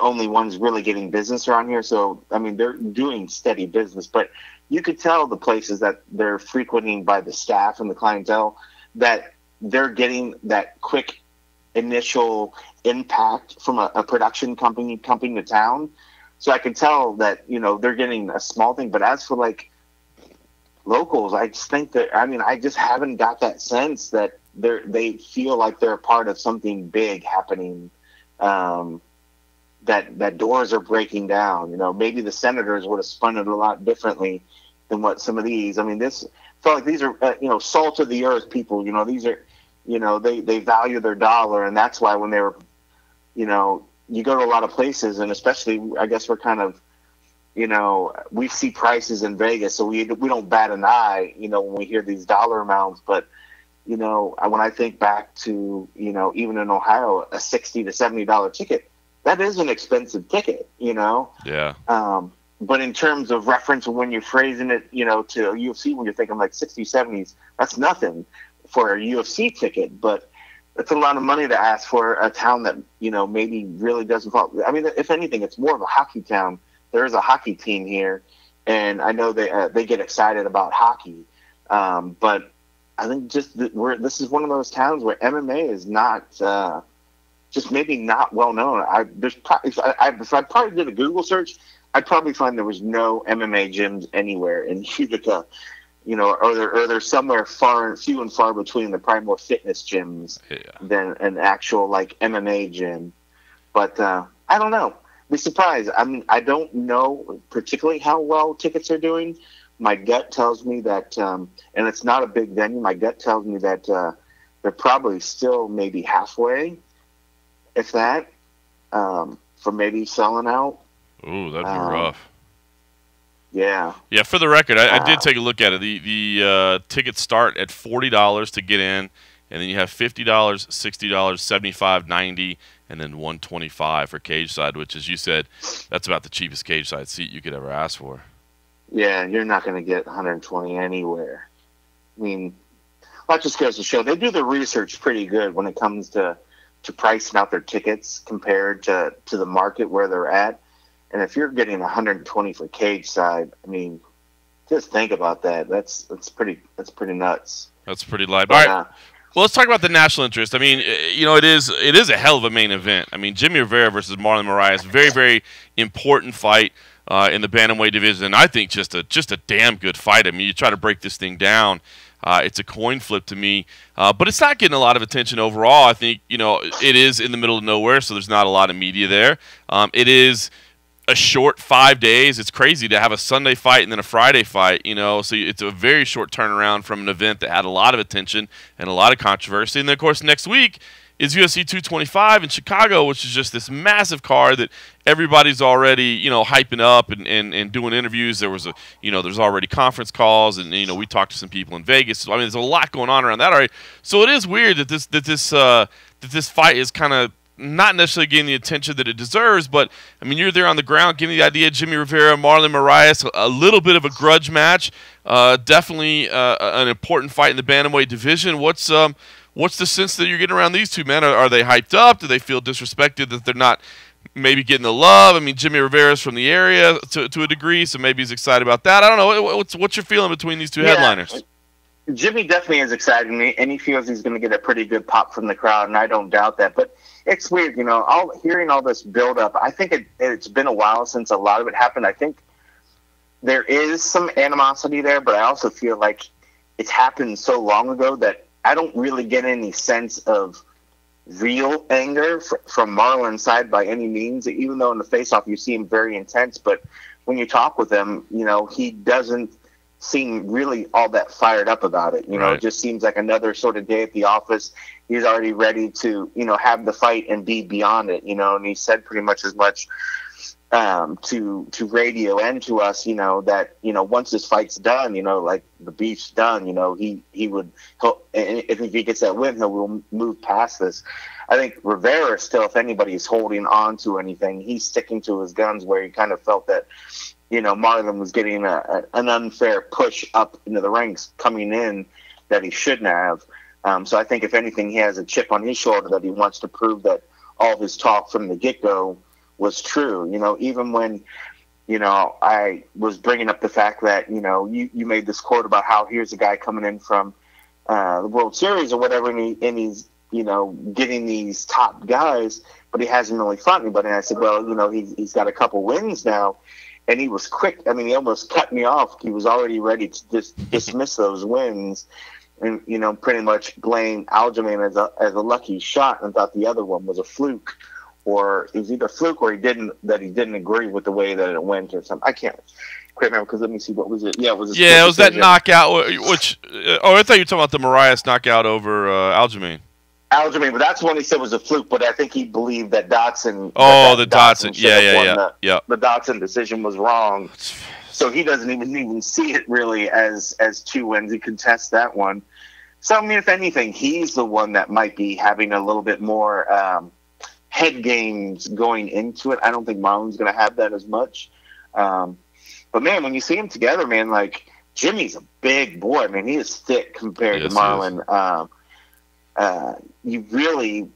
only ones really getting business around here. So, I mean, they're doing steady business, but you could tell the places that they're frequenting by the staff and the clientele that they're getting that quick initial impact from a production company coming to town. So I can tell that, you know, they're getting a small thing. But as for like locals, I just think that, I mean, I just haven't got that sense that they feel like they're a part of something big happening. That doors are breaking down. You know, maybe the senators would have spun it a lot differently than what some of these. I mean, this felt like these are, you know, salt of the earth people. You know, these are, you know, they value their dollar, and that's why when they were, you know, you go to a lot of places, and especially, I guess we're kind of, you know, we see prices in Vegas, so we don't bat an eye, you know, when we hear these dollar amounts. But, you know, when I think back to, you know, even in Ohio, a $60 to $70 ticket, that is an expensive ticket, you know? Yeah. But in terms of reference, when you're phrasing it, you know, to UFC, when you're thinking like 60s, 70s, that's nothing for a UFC ticket. But it's a lot of money to ask for a town that, you know, maybe really doesn't fall. I mean, if anything, it's more of a hockey town. There is a hockey team here, and I know they get excited about hockey. But I think just this is one of those towns where MMA is not just maybe not well known. If I probably did a Google search, I'd probably find there was no MMA gyms anywhere in Utica, or they're somewhere few and far between. They're probably more fitness gyms than an actual like MMA gym. But I don't know. Be surprised. I mean, I don't know particularly how well tickets are doing. My gut tells me that, and it's not a big venue. My gut tells me that they're probably still maybe halfway, if that, for maybe selling out. Ooh, that'd be rough. Yeah. Yeah, for the record, I did take a look at it. The tickets start at $40 to get in, and then you have $50, $60, $75, $90, and then $125 for cage side, which, as you said, that's about the cheapest cage side seat you could ever ask for. Yeah, you're not going to get 120 anywhere. I mean, that just goes to show they do their research pretty good when it comes to pricing out their tickets compared to the market where they're at. And if you're getting 120 for cage side, I mean, just think about that. That's pretty nuts. That's pretty light. All right. Well, let's talk about the national interest. I mean, it is a hell of a main event. I mean, Jimmy Rivera versus Marlon Moraes, very, very important fight in the bantamweight division. And I think just a damn good fight. I mean, you try to break this thing down. It's a coin flip to me, but it's not getting a lot of attention overall. I think, it is in the middle of nowhere, so there's not a lot of media there. It is a short 5 days. It's crazy to have a Sunday fight and then a Friday fight, so it's a very short turnaround from an event that had a lot of attention and a lot of controversy. And then, of course, next week is UFC 225 in Chicago, which is just this massive card that everybody's already, hyping up and doing interviews. There was there's already conference calls, and we talked to some people in Vegas. So, I mean, there's a lot going on around that already. So it is weird that this fight is kind of not necessarily getting the attention that it deserves, but I mean, you're there on the ground. Give me the idea. Jimmy Rivera, Marlon Moraes, a little bit of a grudge match. Definitely an important fight in the bantamweight division. What's the sense that you're getting around these two men? Are they hyped up? Do they feel disrespected that they're not maybe getting the love? I mean, Jimmy Rivera's from the area to a degree, so maybe he's excited about that. I don't know. What's your feeling between these two headliners? Jimmy definitely is excited, and he feels he's going to get a pretty good pop from the crowd, and I don't doubt that. But it's weird, hearing all this build-up. I think it's been a while since a lot of it happened. I think there is some animosity there, but I also feel like it's happened so long ago that I don't really get any sense of real anger from Marlon's side by any means, even though in the face-off you see him very intense. But when you talk with him, he doesn't seem really all that fired up about it. Right. It just seems like another sort of day at the office. He's already ready to, have the fight and be beyond it, and he said pretty much as much to radio and to us, that, once this fight's done, like the beef's done, if he gets that win, he'll move past this. I think Rivera still, if anybody is holding on to anything, he's sticking to his guns, where he kind of felt that, Marlon was getting an unfair push up into the ranks coming in that he shouldn't have. So I think if anything, he has a chip on his shoulder that he wants to prove that all of his talk from the get-go was true. Even when, I was bringing up the fact that, you made this quote about how here's a guy coming in from the World Series or whatever, and he's, getting these top guys, but he hasn't really fought anybody. And I said, well, he's got a couple wins now. And he was quick. I mean, he almost cut me off. He was already ready to dismiss those wins and, pretty much blame Aljamain as a lucky shot and thought the other one was a fluke. Or it was either a fluke or he didn't agree with the way that it went or something. I can't quite remember because let me see, what was it? Yeah, it was that knockout, which I thought you were talking about the Moraes knockout over Aljamain. Aljamain, but that's when he said was a fluke. But I think he believed that Dotson. The Dotson. Yeah. The Dotson decision was wrong, so he doesn't even see it really as two wins. He contests that one. So I mean, if anything, he's the one that might be having a little bit more head games going into it. I don't think Marlon's going to have that as much. But man, when you see him together, man, like Jimmy's a big boy. I mean, he is thick compared to Marlon. You really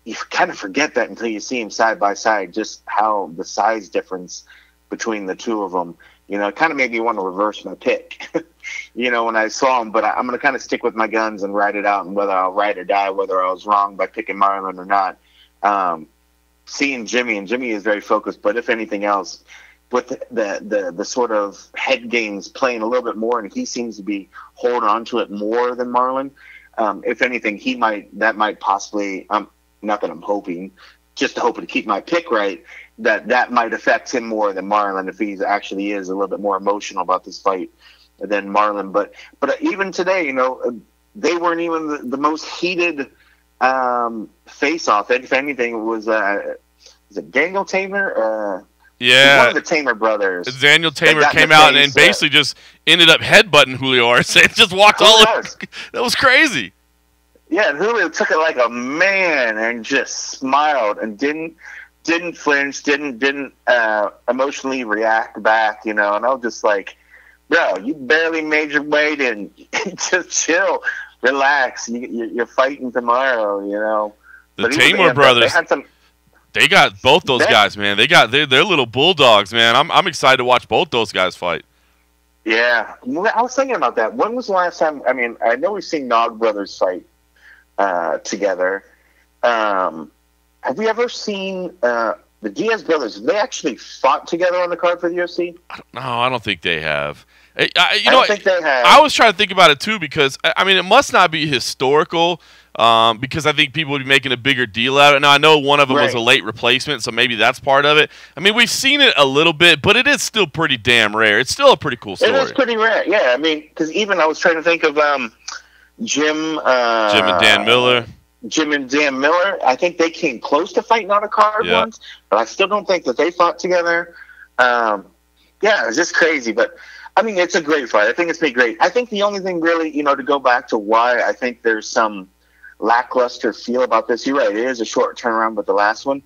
you kind of forget that until you see them side by side, just how the size difference between the two of them, it kind of made me want to reverse my pick, when I saw him. But I'm going to kind of stick with my guns and ride it out, and whether I'll ride or die, whether I was wrong by picking Marlon or not. Seeing Jimmy, and Jimmy is very focused, but if anything else, with the sort of head games playing a little bit more, and he seems to be holding on to it more than Marlon. If anything, that might possibly, not that I'm hoping, just hoping to keep my pick right, that might affect him more than Marlon if he actually is a little bit more emotional about this fight than Marlon. But even today, they weren't even the most heated face-off. If anything, it was it Daniel Tamer? Yeah, one of the Tamer brothers. Daniel Tamer came out and basically just ended up headbutting Julio Arce. Just walked all over. That was crazy. Yeah, and Julio took it like a man and just smiled and didn't flinch, didn't emotionally react back, And I was just like, bro, you barely made your weight in. Just chill, relax. You're fighting tomorrow, The Tamer brothers. They got both those guys, man. They're little bulldogs, man. I'm excited to watch both those guys fight. Yeah, I was thinking about that. When was the last time? I mean, I know we've seen Nog brothers fight together. Have we ever seen the Diaz brothers? Have they actually fought together on the card for the UFC? No, I don't think they have. I don't think they have. I was trying to think about it too because it must not be historical. Because I think people would be making a bigger deal out of it. Now, I know one of them was a late replacement, so maybe that's part of it. I mean, we've seen it a little bit, but it is still pretty damn rare. It's still a pretty cool story. It is pretty rare, yeah. I mean, because even I was trying to think of Jim and Dan Miller. Jim and Dan Miller. I think they came close to fighting on a card once, but I still don't think that they fought together. It's just crazy, but I mean, it's a great fight. I think it's been great. I think the only thing really, to go back to why I think there's some lackluster feel about this. You're right, it is a short turnaround with the last one.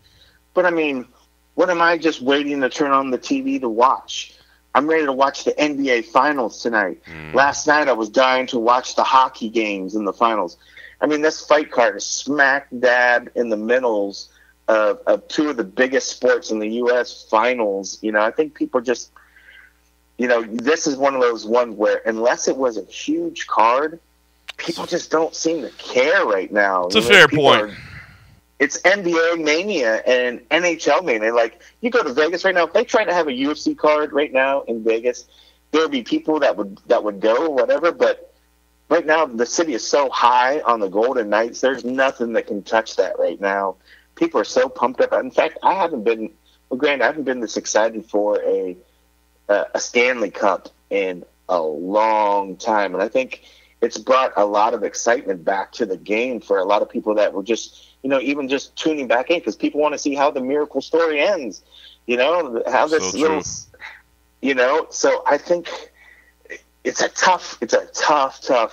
But I mean, what am I just waiting to turn on the TV to watch? I'm ready to watch the NBA Finals tonight. Last night I was dying to watch the hockey games in the finals. I mean, this fight card is smack dab in the middles of two of the biggest sports in the U.S. finals. I think people just, this is one of those ones where unless it was a huge card, people just don't seem to care right now. It's a fair point. It's NBA mania and NHL mania. Like, you go to Vegas right now, if they tried to have a UFC card right now in Vegas, there would be people that would go or whatever, but right now the city is so high on the Golden Knights, there's nothing that can touch that right now. People are so pumped up. In fact, I haven't been this excited for a Stanley Cup in a long time, and I think it's brought a lot of excitement back to the game for a lot of people that were just, even just tuning back in because people want to see how the miracle story ends, how this so I think it's a tough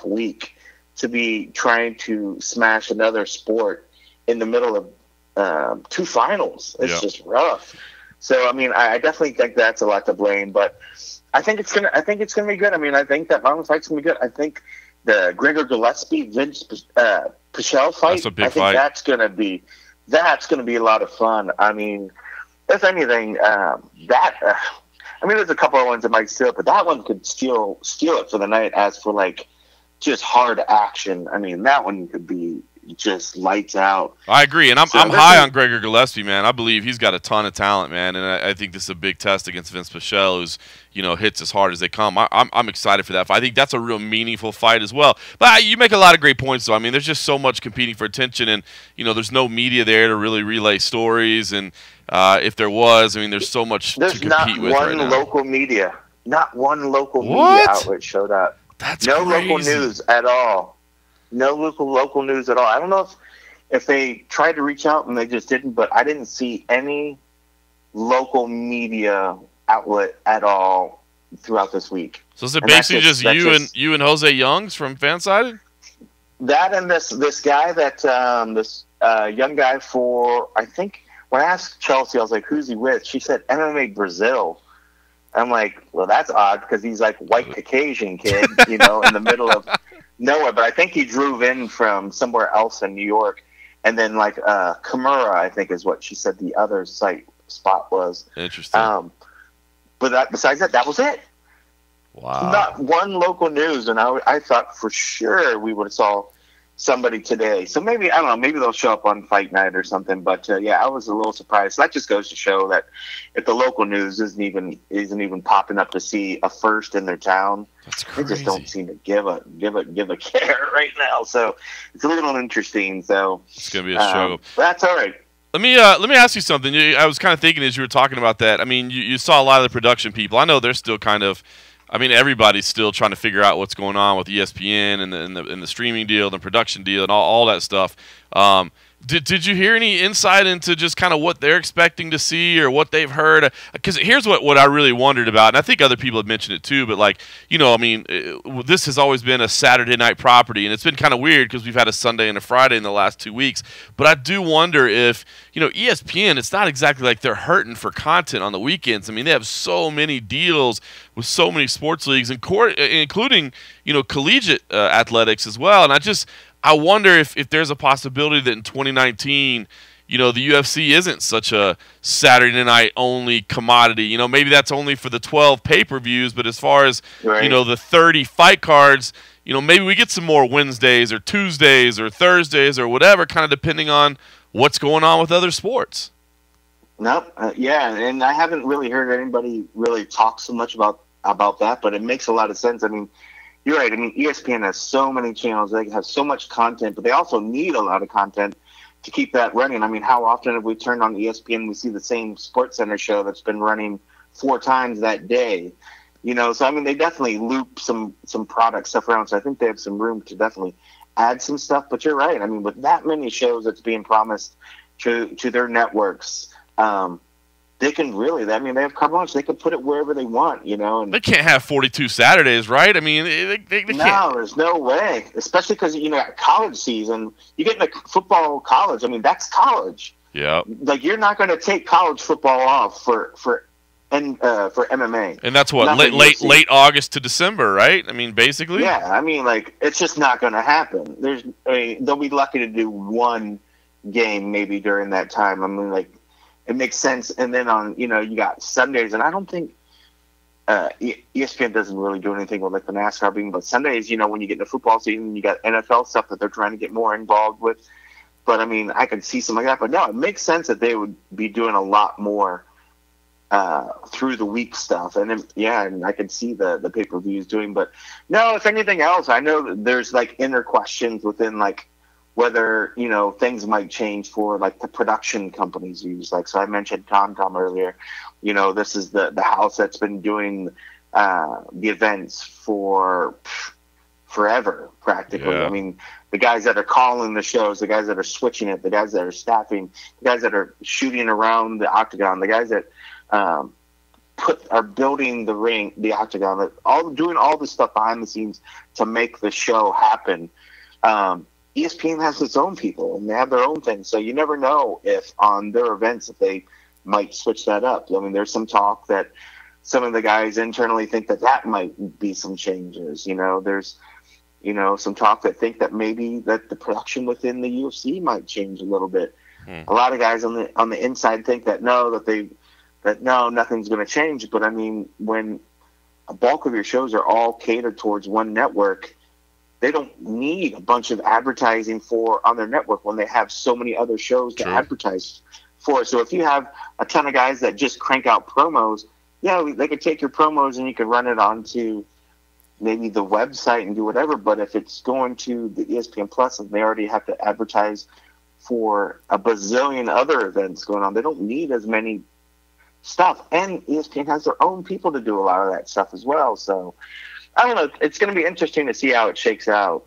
week to be trying to smash another sport in the middle of two finals. It's just rough. So, I mean, I definitely think that's a lot to blame, but I think it's gonna be good. I mean, I think that Marlon fight's gonna be good. I think the Gregor Gillespie Vince Pichel fight. That's a big fight. That's gonna be a lot of fun. I mean, if anything, there's a couple of ones that might steal it, but that one could steal it for the night. As for like just hard action, I mean, that one could be just lights out. I agree, and I'm high on Gregor Gillespie, man. I believe he's got a ton of talent, man, and I think this is a big test against Vince Pichel, who's hits as hard as they come. I'm excited for that fight. I think that's a real meaningful fight as well. But you make a lot of great points, though. I mean, there's just so much competing for attention, and there's no media there to really relay stories. And if there was, I mean, there's so much to compete with right now. Not one local media outlet showed up. That's no crazy. Local news at all. No local news at all. I don't know if they tried to reach out and they just didn't, but I didn't see any local media outlet at all throughout this week. So is it basically just you and Jose Youngs from Fansided? That and this guy this young guy for, I think, when I asked Chelsea, I was like, who's he with? She said MMA Brazil. I'm like, well, that's odd because he's like white Caucasian kid, in the middle of nowhere. But I think he drove in from somewhere else in New York. And then like Kimura, I think is what she said the other spot was. Interesting. But besides that was it. Wow. Not one local news. And I thought for sure we would have saw somebody today. So maybe, I don't know, maybe they'll show up on Fight Night or something. But yeah, I was a little surprised. That just goes to show that if the local news isn't even popping up to see a first in their town, they just don't seem to give a care right now. So it's a little interesting. So it's gonna be a struggle. That's all right. Let me ask you something. I was kind of thinking as you were talking about that. I mean, you saw a lot of the production people. I know they're still kind of. I mean, everybody's still trying to figure out what's going on with ESPN and the streaming deal, the production deal, and all that stuff. Did you hear any insight into just kind of what they're expecting to see or what they've heard? Because here's what I really wondered about, and I think other people have mentioned it too, but like, I mean, this has always been a Saturday night property, and it's been kind of weird because we've had a Sunday and a Friday in the last 2 weeks. But I do wonder if, ESPN, it's not exactly like they're hurting for content on the weekends. I mean, they have so many deals with so many sports leagues, including, collegiate athletics as well. And I wonder if there's a possibility that in 2019, the UFC isn't such a Saturday night only commodity. Maybe that's only for the 12 pay-per-views, but as far as, the 30 fight cards, maybe we get some more Wednesdays or Tuesdays or Thursdays or whatever, kind of depending on what's going on with other sports. Nope. Yeah, and I haven't really heard anybody really talk so much about that, but it makes a lot of sense. I mean, you're right. I mean, ESPN has so many channels. They have so much content, but they also need a lot of content to keep that running. I mean, how often have we turned on ESPN and we see the same SportsCenter show that's been running 4 times that day? So I mean, they definitely loop some product stuff around. So I think they have some room to definitely add some stuff. But you're right. I mean, with that many shows that's being promised to their networks, they can really, they have carte blanche. They can put it wherever they want, and they can't have 42 Saturdays, right? I mean, they can't. No, there's no way. Especially because, college season, you get into football college. I mean, that's college. Yeah. Like, you're not going to take college football off for MMA. And that's what, late August to December, right? I mean, basically. Yeah, I mean, like, it's just not going to happen. They'll be lucky to do one game maybe during that time. I mean, like, it makes sense. And then on, you got Sundays, and I don't think ESPN doesn't really do anything with like the NASCAR being, but Sundays, when you get into football season, you got NFL stuff that they're trying to get more involved with. But I mean, I can see something like that. But no, it makes sense that they would be doing a lot more through the week stuff. And then, and I can see the pay-per-views doing. But no, if anything else, I know that there's like inner questions within like whether, things might change for like the production companies use. Like, so I mentioned TomTom earlier, this is the house that's been doing the events for forever, practically. Yeah. I mean, the guys that are calling the shows, the guys that are switching it, the guys that are staffing, the guys that are shooting around the octagon, the guys that are building the ring, the octagon, doing all the stuff behind the scenes to make the show happen. ESPN has its own people, and they have their own thing. So you never know if on their events, if they might switch that up. I mean, there's some talk that some of the guys internally think that might be some changes. There's, some talk that think that maybe that the production within the UFC might change a little bit. A lot of guys on the inside think that no, nothing's going to change. But I mean, when a bulk of your shows are all catered towards one network, they don't need a bunch of advertising on their network when they have so many other shows to advertise for. So if you have a ton of guys that just crank out promos, they could take your promos and you could run it onto maybe the website and do whatever. But if it's going to the ESPN Plus and they already have to advertise for a bazillion other events going on, they don't need as many stuff. And ESPN has their own people to do a lot of that stuff as well. So I don't know. It's going to be interesting to see how it shakes out.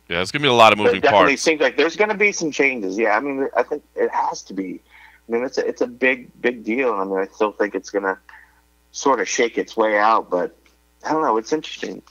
It's going to be a lot of moving parts. It definitely parts. Seems like there's going to be some changes. Yeah, I mean, I think it has to be. I mean, it's a big deal. I mean, I still think it's going to sort of shake its way out, but I don't know. It's interesting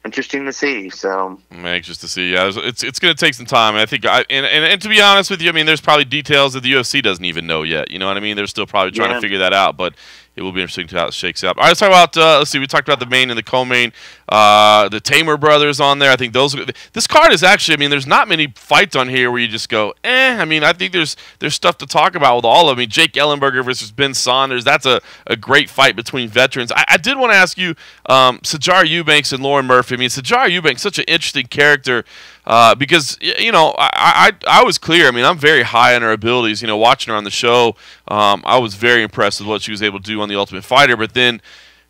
to see. So I'm anxious to see. Yeah, it's going to take some time. I think, and to be honest with you, I mean, there's probably details that the UFC doesn't even know yet. You know what I mean? They're still probably trying to figure that out, but it will be interesting to how it shakes out. All right, let's talk about. Let's see. We talked about the main and the co-main. The Tamer brothers on there. I think this card is actually. I mean, there's not many fights on here where you just go, eh. I mean, I think there's stuff to talk about with all of them. I mean, Jake Ellenberger versus Ben Saunders. That's a great fight between veterans. I did want to ask you, Sajar Eubanks and Lauren Murphy. I mean, Sajar Eubanks, such an interesting character. because I was clear. I mean, I'm very high on her abilities. Watching her on the show, I was very impressed with what she was able to do on The Ultimate Fighter. But then,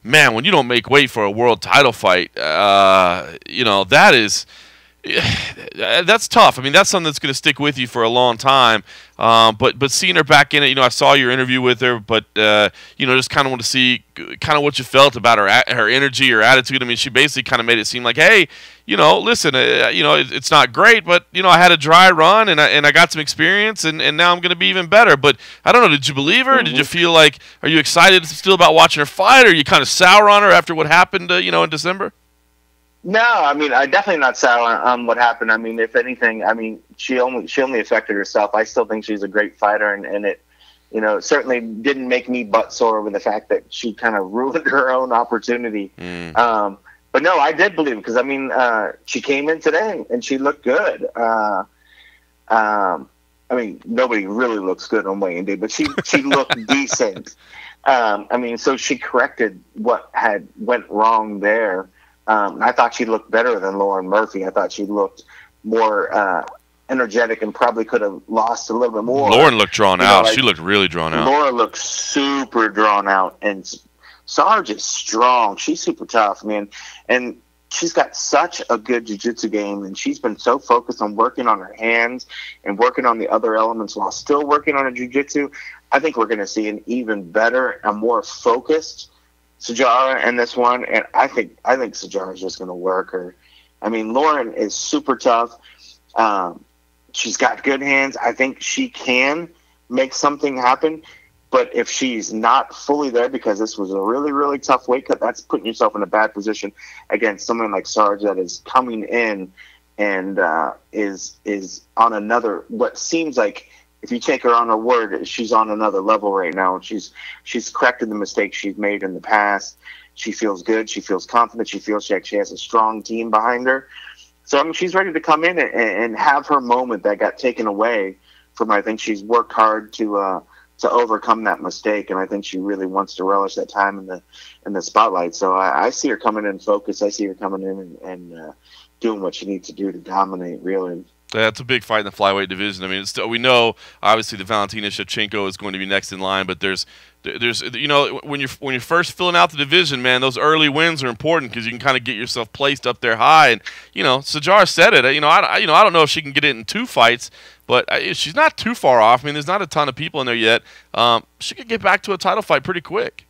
man, when you don't make weight for a world title fight, that is. That's tough. I mean, that's something that's going to stick with you for a long time. But seeing her back in it, I saw your interview with her, but just kind of want to see kind of what you felt about her energy, her attitude. I mean, she basically kind of made it seem like, hey, listen, it's not great, but I had a dry run and I got some experience, and now I'm going to be even better. But I don't know, did you believe her? Did you feel like, are you excited still about watching her fight, or are you kind of sour on her after what happened, in December? No, I mean, I definitely not sour on what happened. I mean, if anything, I mean, she only affected herself. I still think she's a great fighter, and it, certainly didn't make me butt sore with the fact that she kind of ruined her own opportunity. But no, I did believe it, because I mean, she came in today and she looked good. I mean, nobody really looks good on weigh-in day, but she looked decent. I mean, so she corrected what had went wrong there. I thought she looked better than Lauren Murphy. I thought she looked more energetic and probably could have lost a little bit more. Lauren looked drawn out. She looked really drawn out. Laura looked super drawn out. And Sarge is strong. She's super tough, man. And she's got such a good jiu-jitsu game, and she's been so focused on working on her hands and working on the other elements while still working on her jiu-jitsu. I think we're going to see an even better and more focused Sijara in this one, and I think Sijara is just going to work her. I mean, Lauren is super tough. She's got good hands. I think she can make something happen, but if she's not fully there, because this was a really, really tough weight cut, that's putting yourself in a bad position against someone like Sarge that is coming in and is on another, what seems like, if you take her on her word, she's on another level right now. She's corrected the mistakes she's made in the past. She feels good. She feels confident. She feels like she has a strong team behind her. So, I mean, she's ready to come in and have her moment that got taken away from her. I think she's worked hard to overcome that mistake, and I think she really wants to relish that time in the spotlight. So I see her coming in focused. I see her coming in and doing what she needs to do to dominate, really. Yeah, it's a big fight in the flyweight division. I mean, we know obviously that Valentina Shevchenko is going to be next in line, but there's when you're first filling out the division, man, those early wins are important because you can kind of get yourself placed up there high. And Sijara said it. I don't know if she can get it in 2 fights, but she's not too far off. I mean, there's not a ton of people in there yet. She could get back to a title fight pretty quick.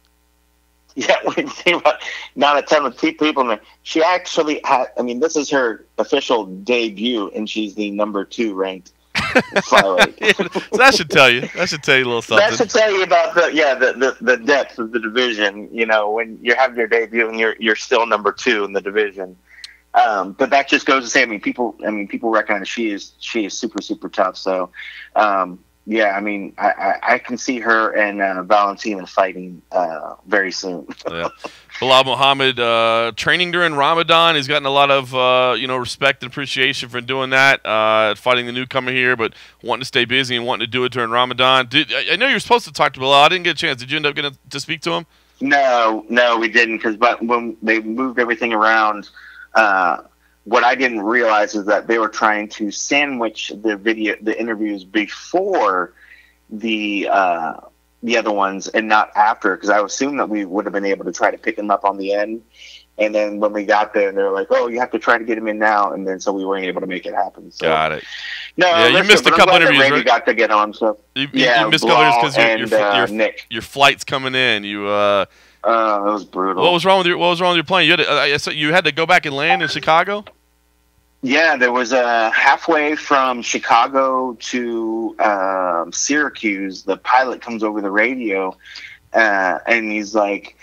Yeah, when you think about not a ton of people in there. She actually had, I mean, this is her official debut, and she's the number 2 ranked flyweight. Yeah, so that should tell you. That should tell you a little something. That should tell you about the depth of the division. When you're having your debut and you're still number 2 in the division. But that just goes to say, people recognize she is super, super tough. So, yeah, I mean, I can see her and Valentina fighting very soon. Yeah. Bilal Muhammad training during Ramadan. He's gotten a lot of respect and appreciation for doing that, fighting the newcomer here, but wanting to stay busy and wanting to do it during Ramadan. I know you were supposed to talk to Bilal. I didn't get a chance. Did you end up getting to speak to him? No, we didn't, because when they moved everything around, what I didn't realize is that they were trying to sandwich the interviews before the other ones and not after, because I assumed that we would have been able to try to pick them up on the end. And then when we got there, they were like, "Oh, you have to try to get him in now," and then so we weren't able to make it happen. So, got it. No, yeah, you missed a couple interviews. Randy right? got to get on. So you missed a couple interviews because Nick. Your flight's coming in. You it was brutal. What was wrong with your plane? You had to go back and land in Chicago? Yeah, there was halfway from Chicago to Syracuse. The pilot comes over the radio, and he's like,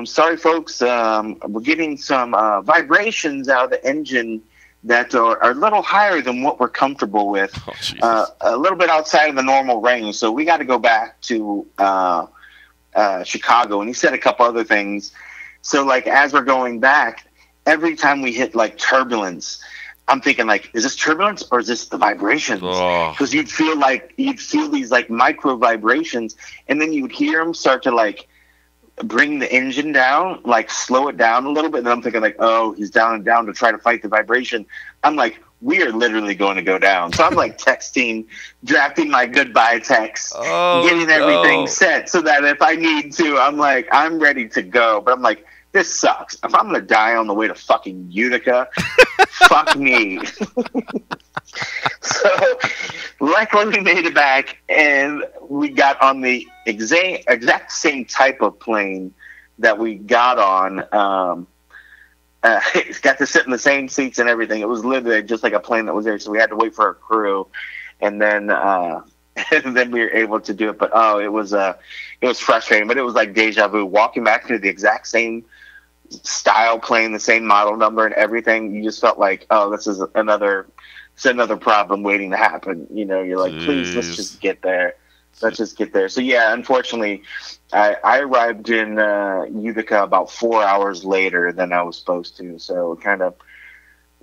"Sorry, folks, we're getting some vibrations out of the engine that are a little higher than what we're comfortable with, a little bit outside of the normal range. So we got to go back to Chicago." And he said a couple other things. So, like, as we're going back, every time we hit, like, turbulence, I'm thinking, like, is this turbulence or is this the vibrations? Because you'd feel these, like, micro vibrations, and then you'd hear them start to, like, bring the engine down, like, slow it down a little bit. And then I'm thinking, like, oh, he's down and down to try to fight the vibration. I'm like, we are literally going to go down. So I'm like texting, drafting my goodbye text, getting everything set so that if I need to, I'm like, I'm ready to go. But I'm like, this sucks. If I'm going to die on the way to fucking Utica, fuck me. So luckily we made it back, and we got on the exact same type of plane that we got on. Got to sit in the same seats and everything. It was literally just like a plane that was there, so we had to wait for our crew, and then and then we were able to do it. But it was frustrating, but it was like deja vu. Walking back to the exact same style plane, the same model number and everything, you just felt like, oh, this is another problem waiting to happen. You know, you're like, please, let's just get there. Let's just get there. So yeah, unfortunately, I arrived in Utica about 4 hours later than I was supposed to. So kind of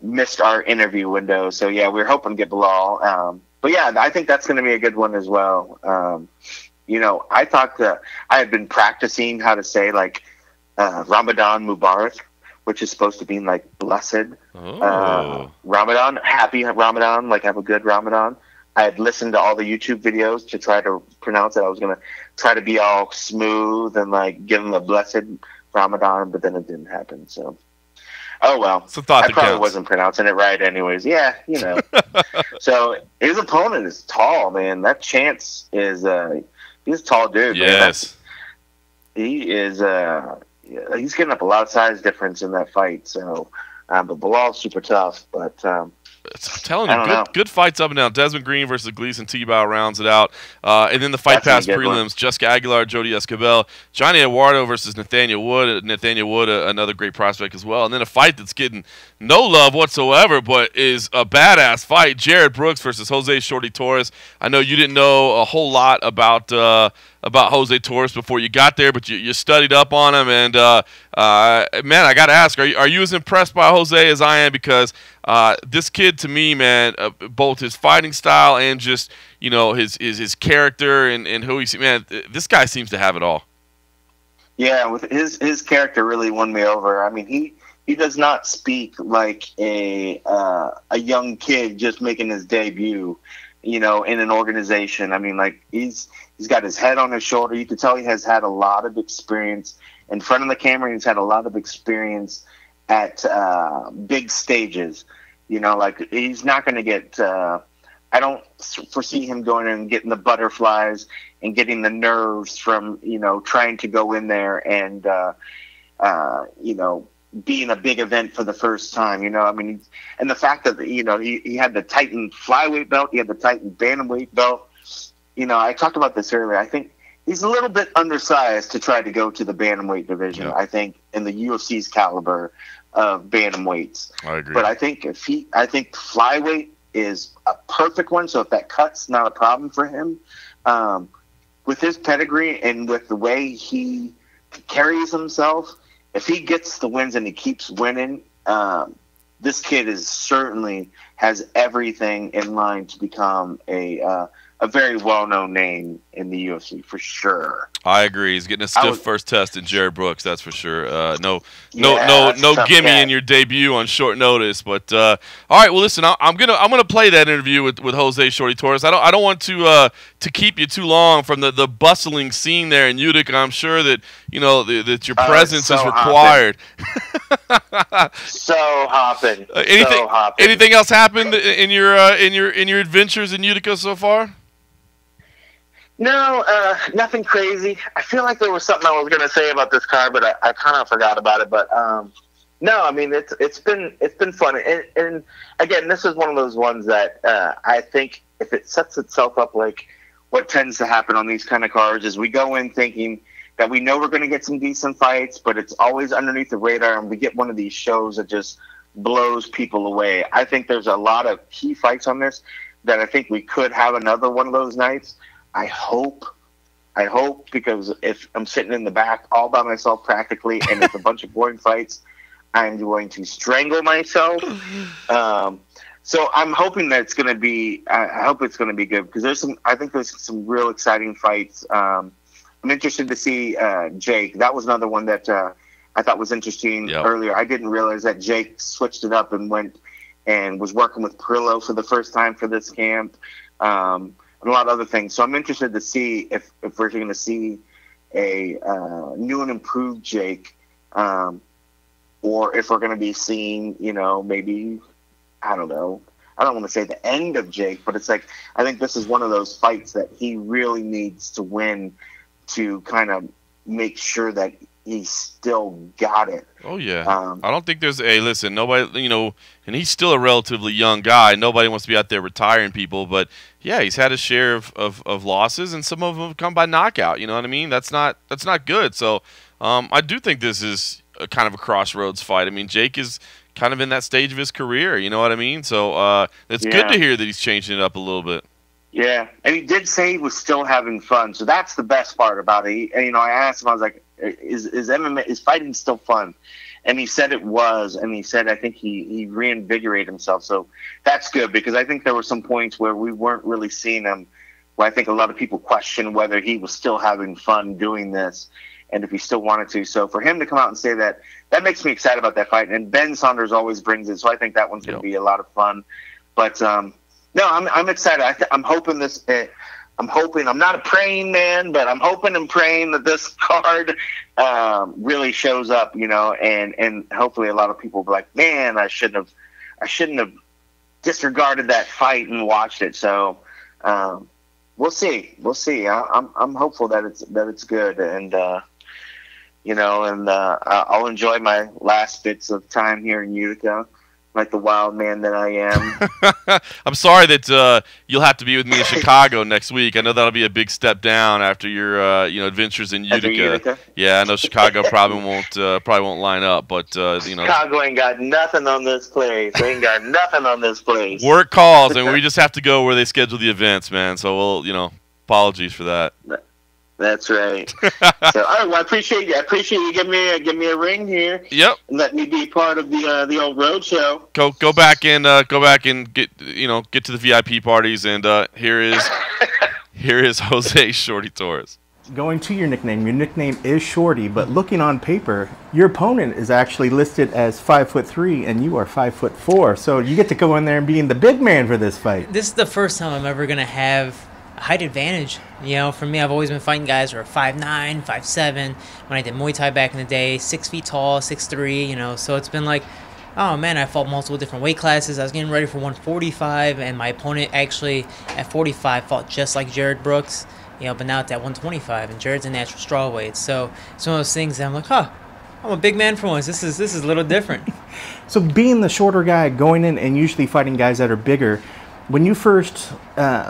missed our interview window. So yeah, we were hoping to get Bilal. But yeah, I think that's going to be a good one as well. You know, I had been practicing how to say like Ramadan Mubarak, which is supposed to mean like blessed Ramadan, happy Ramadan, like have a good Ramadan. I had listened to all the YouTube videos to try to pronounce it. I was going to try to be all smooth and like give them a blessed Ramadan, but then it didn't happen. So, oh well. So I probably wasn't pronouncing it right anyways. Yeah, you know. So his opponent is tall, man. That Chance is he's a tall dude. Yes. Man. He is he's getting up a lot of size difference in that fight. So, but Bilal's super tough. But I'm telling you, good fights up and down. Desmond Green versus Gleason Tebow rounds it out. And then the Fight Pass prelims, Jessica Aguilar, Jody Escobar, Johnny Eduardo versus Nathaniel Wood. Nathaniel Wood, another great prospect as well. And then a fight that's getting no love whatsoever, but is a badass fight, Jared Brooks versus Jose Shorty Torres. I know you didn't know a whole lot about Jose Torres before you got there, but you studied up on him. And, man, I got to ask, are you as impressed by Jose as I am? Because this kid, to me, man, both his fighting style and just, you know, his character and who he's, man, this guy seems to have it all. Yeah, with his character really won me over. I mean, he does not speak like a young kid just making his debut, you know, in an organization. I mean, like he's got his head on his shoulder. You can tell he has had a lot of experience in front of the camera. He's had a lot of experience at big stages. You know, like he's not going to get I don't foresee him going and getting the butterflies and getting the nerves from, you know, trying to go in there and, you know, being a big event for the first time. You know, I mean, and the fact that, you know, he had the Titan flyweight belt, he had the Titan bantamweight belt. You know, I talked about this earlier. I think he's a little bit undersized to try to go to the bantamweight division. Yeah. I think in the UFC's caliber of bantamweights. I agree. But I think I think flyweight is a perfect one. So if that cut's not a problem for him, with his pedigree and with the way he carries himself, if he gets the wins and he keeps winning, this kid is certainly has everything in line to become a very well-known name in the UFC for sure. I agree. He's getting a stiff first test in Jared Brooks, that's for sure. No gimme in your debut on short notice. But all right, well, listen, I'm gonna play that interview with Jose Shorty Torres. I don't want to keep you too long from the bustling scene there in Utica. I'm sure that you know that your presence is required. So hopping. Anything else happened in your adventures in Utica so far? No, nothing crazy. I feel like there was something I was going to say about this card, but I kind of forgot about it. But no, I mean it's been fun, and again, this is one of those ones that I think if it sets itself up like what tends to happen on these kind of cards is we go in thinking that we know we're going to get some decent fights, but it's always underneath the radar, and we get one of these shows that just blows people away. I think there's a lot of key fights on this that I think we could have another one of those nights. I hope, because if I'm sitting in the back all by myself practically, and it's a bunch of boring fights, I'm going to strangle myself. So I'm hoping that it's going to be. I hope it's going to be good because I think there's some real exciting fights. I'm interested to see Jake. That was another one that I thought was interesting earlier. I didn't realize that Jake switched it up and went and was working with Perillo for the first time for this camp, and a lot of other things. So I'm interested to see if we're going to see a new and improved Jake, or if we're going to be seeing, maybe, I don't know. I don't want to say the end of Jake, but it's like, I think this is one of those fights that he really needs to win to kind of make sure that he's still got it. Oh, yeah. I don't think there's listen, nobody, and he's still a relatively young guy. Nobody wants to be out there retiring people, but yeah, he's had a share of losses, and some of them have come by knockout. You know what I mean? That's not good. So I do think this is a kind of a crossroads fight. I mean, Jake is kind of in that stage of his career. You know what I mean? So it's good to hear that he's changing it up a little bit. Yeah, and he did say he was still having fun, so that's the best part about it. I asked him, I was like, "Is MMA, is fighting still fun?" And he said it was, and he said I think he reinvigorated himself. So that's good, because I think there were some points where we weren't really seeing him, where I think a lot of people questioned whether he was still having fun doing this, and if he still wanted to. So for him to come out and say that makes me excited about that fight. And Ben Saunders always brings it, so I think that one's going to be a lot of fun. But no, I'm excited. I'm hoping this. I'm hoping. I'm not a praying man, but I'm hoping and praying that this card really shows up. And hopefully a lot of people will be like, "Man, I shouldn't have disregarded that fight and watched it." So we'll see. We'll see. I'm hopeful that it's good, and I'll enjoy my last bits of time here in Utica, like the wild man that I am. I'm sorry that you'll have to be with me in Chicago next week. I know that'll be a big step down after your adventures in Utica. Yeah, I know Chicago probably won't line up, but Chicago ain't got nothing on this place. They ain't got nothing on this place. Work calls, and we just have to go where they schedule the events, man. So we'll apologies for that. That's right. So, all right. Well, I appreciate you. I appreciate you giving me a ring here. Yep. And let me be part of the old road show. Go back and get get to the VIP parties. And here is Jose Shorty Torres. Going to your nickname is Shorty, but looking on paper, your opponent is actually listed as 5'3", and you are 5'4". So you get to go in there and being the big man for this fight. This is the first time I'm ever gonna have height advantage. For me, I've always been fighting guys who are 5'9", 5'7". When I did Muay Thai back in the day, 6 feet tall, 6'3", so it's been like, oh man, I fought multiple different weight classes. I was getting ready for 145, and my opponent actually at 45 fought just like Jared Brooks, but now it's at 125, and Jared's a natural strawweight. So it's one of those things that I'm like, I'm a big man for once. This is a little different. So being the shorter guy, going in and usually fighting guys that are bigger, when you first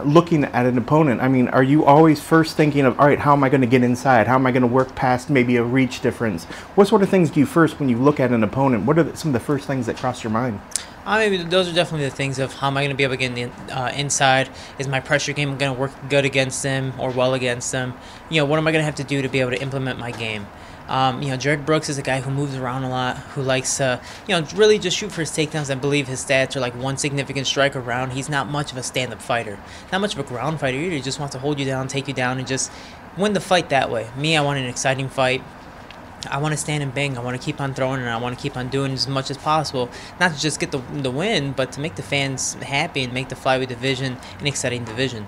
looking at an opponent, I mean, are you always first thinking of, all right, how am I going to get inside? How am I going to work past maybe a reach difference? What sort of things do you first, when you look at an opponent, what are some of the first things that cross your mind? Maybe those are definitely the things of how am I going to be able to get in the inside? Is my pressure game going to work good against them or well against them? What am I going to have to do to be able to implement my game? Jared Brooks is a guy who moves around a lot, who likes to, really just shoot for his takedowns. I believe his stats are like one significant strike around. He's not much of a stand-up fighter, not much of a ground fighter either. He just wants to hold you down, take you down, and just win the fight that way. Me, I want an exciting fight. I want to stand and bang. I want to keep on throwing, and I want to keep on doing as much as possible. Not to just get the win, but to make the fans happy and make the flyweight division an exciting division.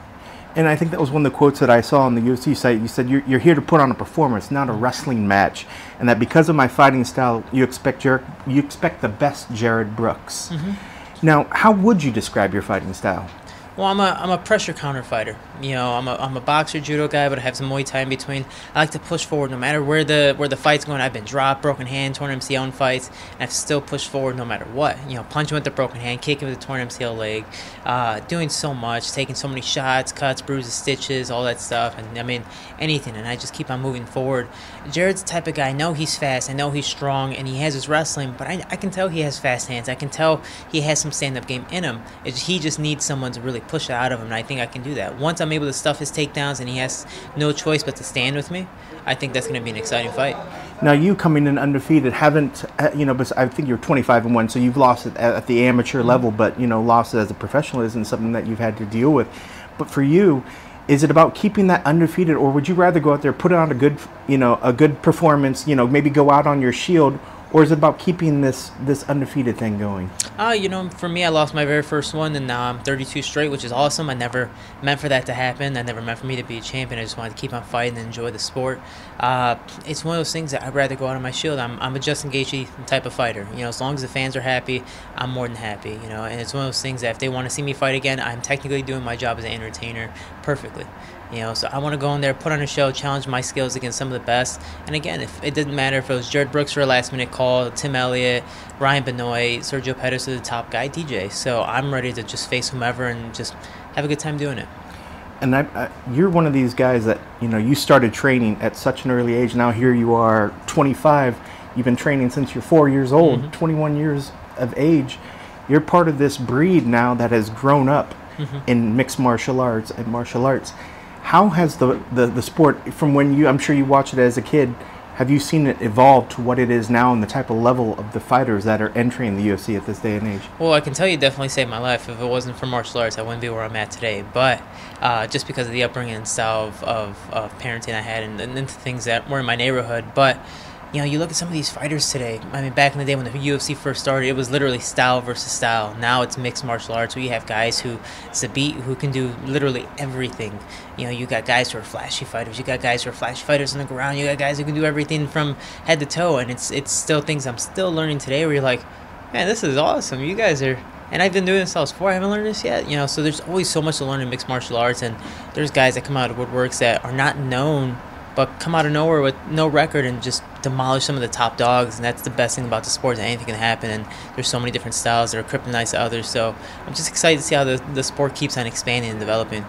And I think that was one of the quotes that I saw on the UFC site. You said you're here to put on a performance, not a wrestling match, and that because of my fighting style, you expect the best Jared Brooks. Mm-hmm. Now, how would you describe your fighting style? Well, I'm a pressure counter fighter. I'm a boxer, judo guy, but I have some Muay Thai in between. I like to push forward no matter where the fight's going. I've been dropped, broken hand, torn MCL in fights, and I've still pushed forward no matter what. Punching with the broken hand, kicking with the torn MCL leg, doing so much, taking so many shots, cuts, bruises, stitches, all that stuff, and I mean anything. And I just keep on moving forward. Jared's the type of guy. I know he's fast, I know he's strong, and he has his wrestling, but I can tell he has fast hands. I can tell he has some stand-up game in him. He just needs someone to really push it out of him, and I think I can do that. Once I'm able to stuff his takedowns and he has no choice but to stand with me, I think that's going to be an exciting fight. Now, you coming in undefeated, haven't, but I think you're 25-1, so you've lost it at the amateur level, but, lost it as a professional isn't something that you've had to deal with. But for you, is it about keeping that undefeated, or would you rather go out there, put on a good performance, maybe go out on your shield, or is it about keeping this undefeated thing going? You know, for me, I lost my very first one, and now I'm 32 straight, which is awesome. I never meant for that to happen. I never meant for me to be a champion. I just wanted to keep on fighting and enjoy the sport. It's one of those things that I'd rather go out on my shield. I'm a Justin Gaethje type of fighter. You know, as long as the fans are happy, I'm more than happy. You know, and it's one of those things that if they want to see me fight again, I'm technically doing my job as an entertainer perfectly. You know, so I want to go in there, put on a show, challenge my skills against some of the best. And again, if it didn't matter if it was Jared Brooks for a last-minute call, Tim Elliott, Ryan Benoit, Sergio Pettis is the top guy, DJ. So I'm ready to just face whomever and just have a good time doing it. And you're one of these guys that, you know, you started training at such an early age. Now here you are, 25. You've been training since you're 4 years old, 21 years of age. You're part of this breed now that has grown up in mixed martial arts and martial arts. How has the sport, from when I'm sure you watched it as a kid, have you seen it evolve to what it is now and the type of level of the fighters that are entering the UFC at this day and age? Well, I can tell you definitely saved my life. If it wasn't for martial arts, I wouldn't be where I'm at today. But just because of the upbringing and style of parenting I had and the things that were in my neighborhood. But you know, you look at some of these fighters today. I mean, back in the day when the UFC first started, it was literally style versus style. Now it's mixed martial arts. We have guys who can do literally everything. You know, you got guys who are flashy fighters. You got guys who are flashy fighters on the ground. You got guys who can do everything from head to toe. And it's still things I'm still learning today where you're like, man, this is awesome. You guys are... And I've been doing this since I was 4. I haven't learned this yet. You know, so there's always so much to learn in mixed martial arts. And there's guys that come out of woodworks that are not known, but come out of nowhere with no record and just demolish some of the top dogs. And that's the best thing about the sport, is that anything can happen. And there's so many different styles that are kryptonite to others. So I'm just excited to see how the sport keeps on expanding and developing.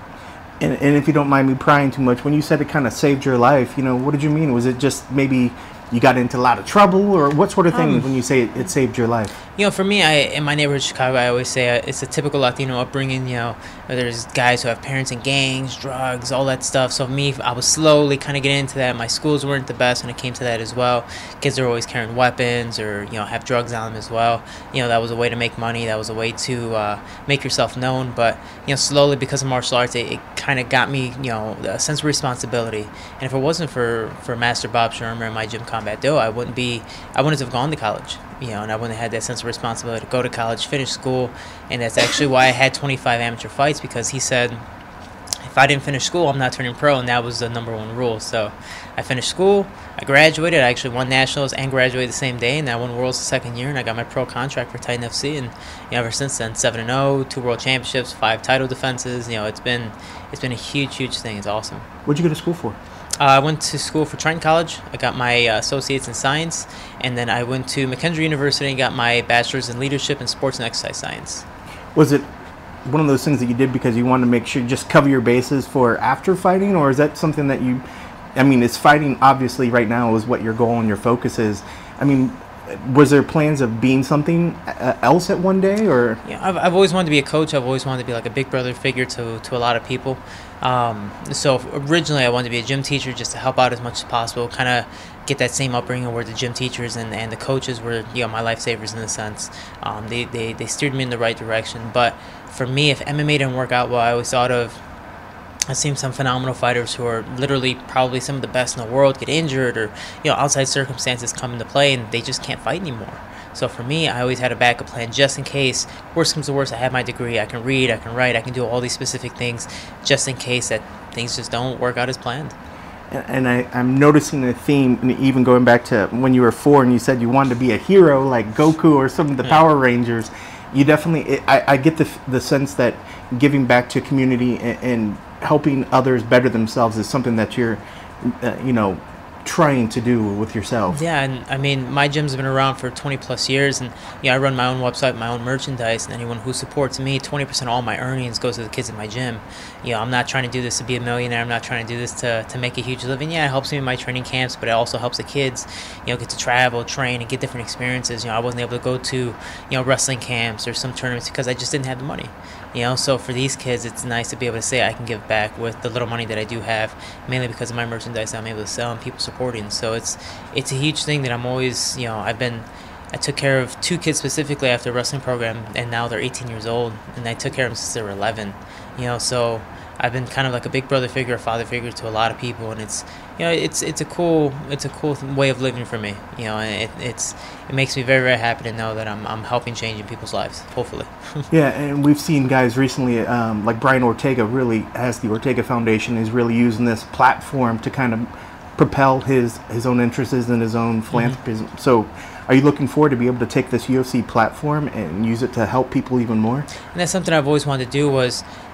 And if you don't mind me prying too much, when you said it kind of saved your life, you know, what did you mean? Was it just maybe you got into a lot of trouble, or what sort of thing when you say it saved your life? You know, for me, in my neighborhood, Chicago, I always say it's a typical Latino upbringing. You know, there's guys who have parents in gangs, drugs, all that stuff. So me, I was slowly kind of getting into that. My schools weren't the best when it came to that as well. Kids are always carrying weapons or, you know, have drugs on them as well. You know, that was a way to make money. That was a way to make yourself known. But, you know, slowly, because of martial arts, it kind of got me, you know, a sense of responsibility. And if it wasn't for Master Bob Shermer and my gym combat do, I wouldn't have gone to college, you know, and I wouldn't have had that sense of responsibility to go to college, finish school. And that's actually why I had 25 amateur fights, because he said if I didn't finish school, I'm not turning pro, and that was the -1 rule. So I finished school, I graduated, I actually won nationals and graduated the same day, and I won worlds the second year, and I got my pro contract for Titan FC, and, you know, ever since then, 7-0, 2 world championships, 5 title defenses. You know, it's been a huge thing. It's awesome. What'd you go to school for? I went to school for Triton College. I got my associates in science, and then I went to McKendree University and got my bachelor's in leadership and sports and exercise science. Was it one of those things that you did because you wanted to make sure you just cover your bases for after fighting, or is that something that you, I mean, is fighting obviously right now is what your goal and your focus is. I mean, was there plans of being something else at one day, or? Yeah, I've always wanted to be a coach. I've always wanted to be like a big brother figure to a lot of people. So originally I wanted to be a gym teacher, just to help out as much as possible, kind of get that same upbringing where the gym teachers and the coaches were, you know, my lifesavers in a sense. They steered me in the right direction. But for me, if MMA didn't work out well, I always thought of, I've seen some phenomenal fighters who are literally probably some of the best in the world get injured, or, you know, outside circumstances come into play and they just can't fight anymore. So for me, I always had a backup plan just in case. Worst comes to worst, I have my degree. I can read, I can write, I can do all these specific things just in case that things just don't work out as planned. And I'm noticing a theme, even going back to when you were 4 and you said you wanted to be a hero like Goku or some of the Power Rangers. You definitely, I get the sense that giving back to community and helping others better themselves is something that you're, you know, trying to do with yourself. Yeah, and I mean, my gym's been around for 20 plus years, and yeah, I run my own website, my own merchandise, and anyone who supports me, 20% of all my earnings goes to the kids in my gym. You know, I'm not trying to do this to be a millionaire. I'm not trying to do this to make a huge living. Yeah, it helps me in my training camps, but it also helps the kids, you know, get to travel, train, and get different experiences. You know, I wasn't able to go to, you know, wrestling camps or some tournaments because I just didn't have the money. You know, so for these kids, it's nice to be able to say I can give back with the little money that I do have, mainly because of my merchandise I'm able to sell and people supporting. So it's a huge thing that I'm always, you know, I took care of 2 kids specifically after the wrestling program, and now they're 18 years old, and I took care of them since they were 11. You know, so I've been kind of like a big brother figure, a father figure to a lot of people, and it's it's a cool way of living for me. And it makes me very, very happy to know that I'm helping change in people's lives, hopefully. Yeah, and we've seen guys recently, like Brian Ortega really has the Ortega Foundation, is really using this platform to kind of propel his own interests and his own philanthropism. So are you looking forward to be able to take this UFC platform and use it to help people even more? And that's something I've always wanted to do.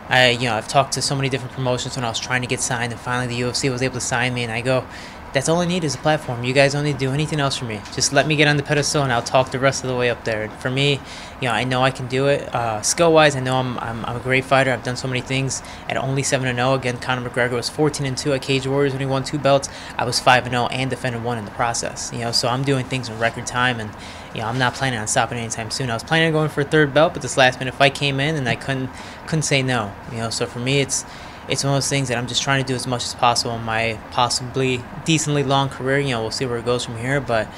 I've talked to so many different promotions when I was trying to get signed, and finally the UFC was able to sign me, and I go, that's all I need is a platform. You guys don't need to do anything else for me. Just let me get on the pedestal, and I'll talk the rest of the way up there. And for me, I know I can do it. Skill-wise, I know I'm a great fighter. I've done so many things at only 7-0. Again, Conor McGregor was 14-2 at Cage Warriors when he won 2 belts. I was 5-0 and defended 1 in the process. So I'm doing things in record time, and I'm not planning on stopping anytime soon. I was planning on going for a 3rd belt, but this last-minute fight came in, and I couldn't say no. So for me, it's one of those things that I'm just trying to do as much as possible in my possibly decently long career. We'll see where it goes from here, but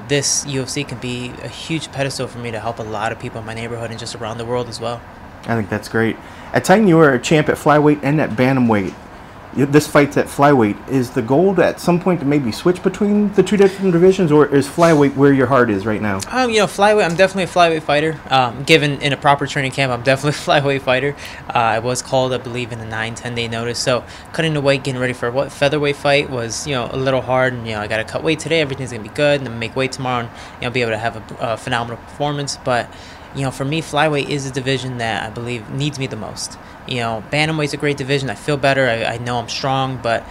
this UFC can be a huge pedestal for me to help a lot of people in my neighborhood and just around the world as well. I think that's great. At Titan, you were a champ at flyweight and at bantamweight. This fight's at flyweight. Is the goal at some point to maybe switch between the 2 different divisions, or is flyweight where your heart is right now? Flyweight, I'm definitely a flyweight fighter. Given in a proper training camp, I'm definitely a flyweight fighter. I was called, I believe, in a 9-10 day notice. So cutting the weight, getting ready for what featherweight fight was, a little hard. And I got to cut weight today. Everything's gonna be good, and then make weight tomorrow, and be able to have a phenomenal performance. But for me, flyweight is a division that I believe needs me the most. Bantamweight's a great division. I feel better. I know I'm strong, but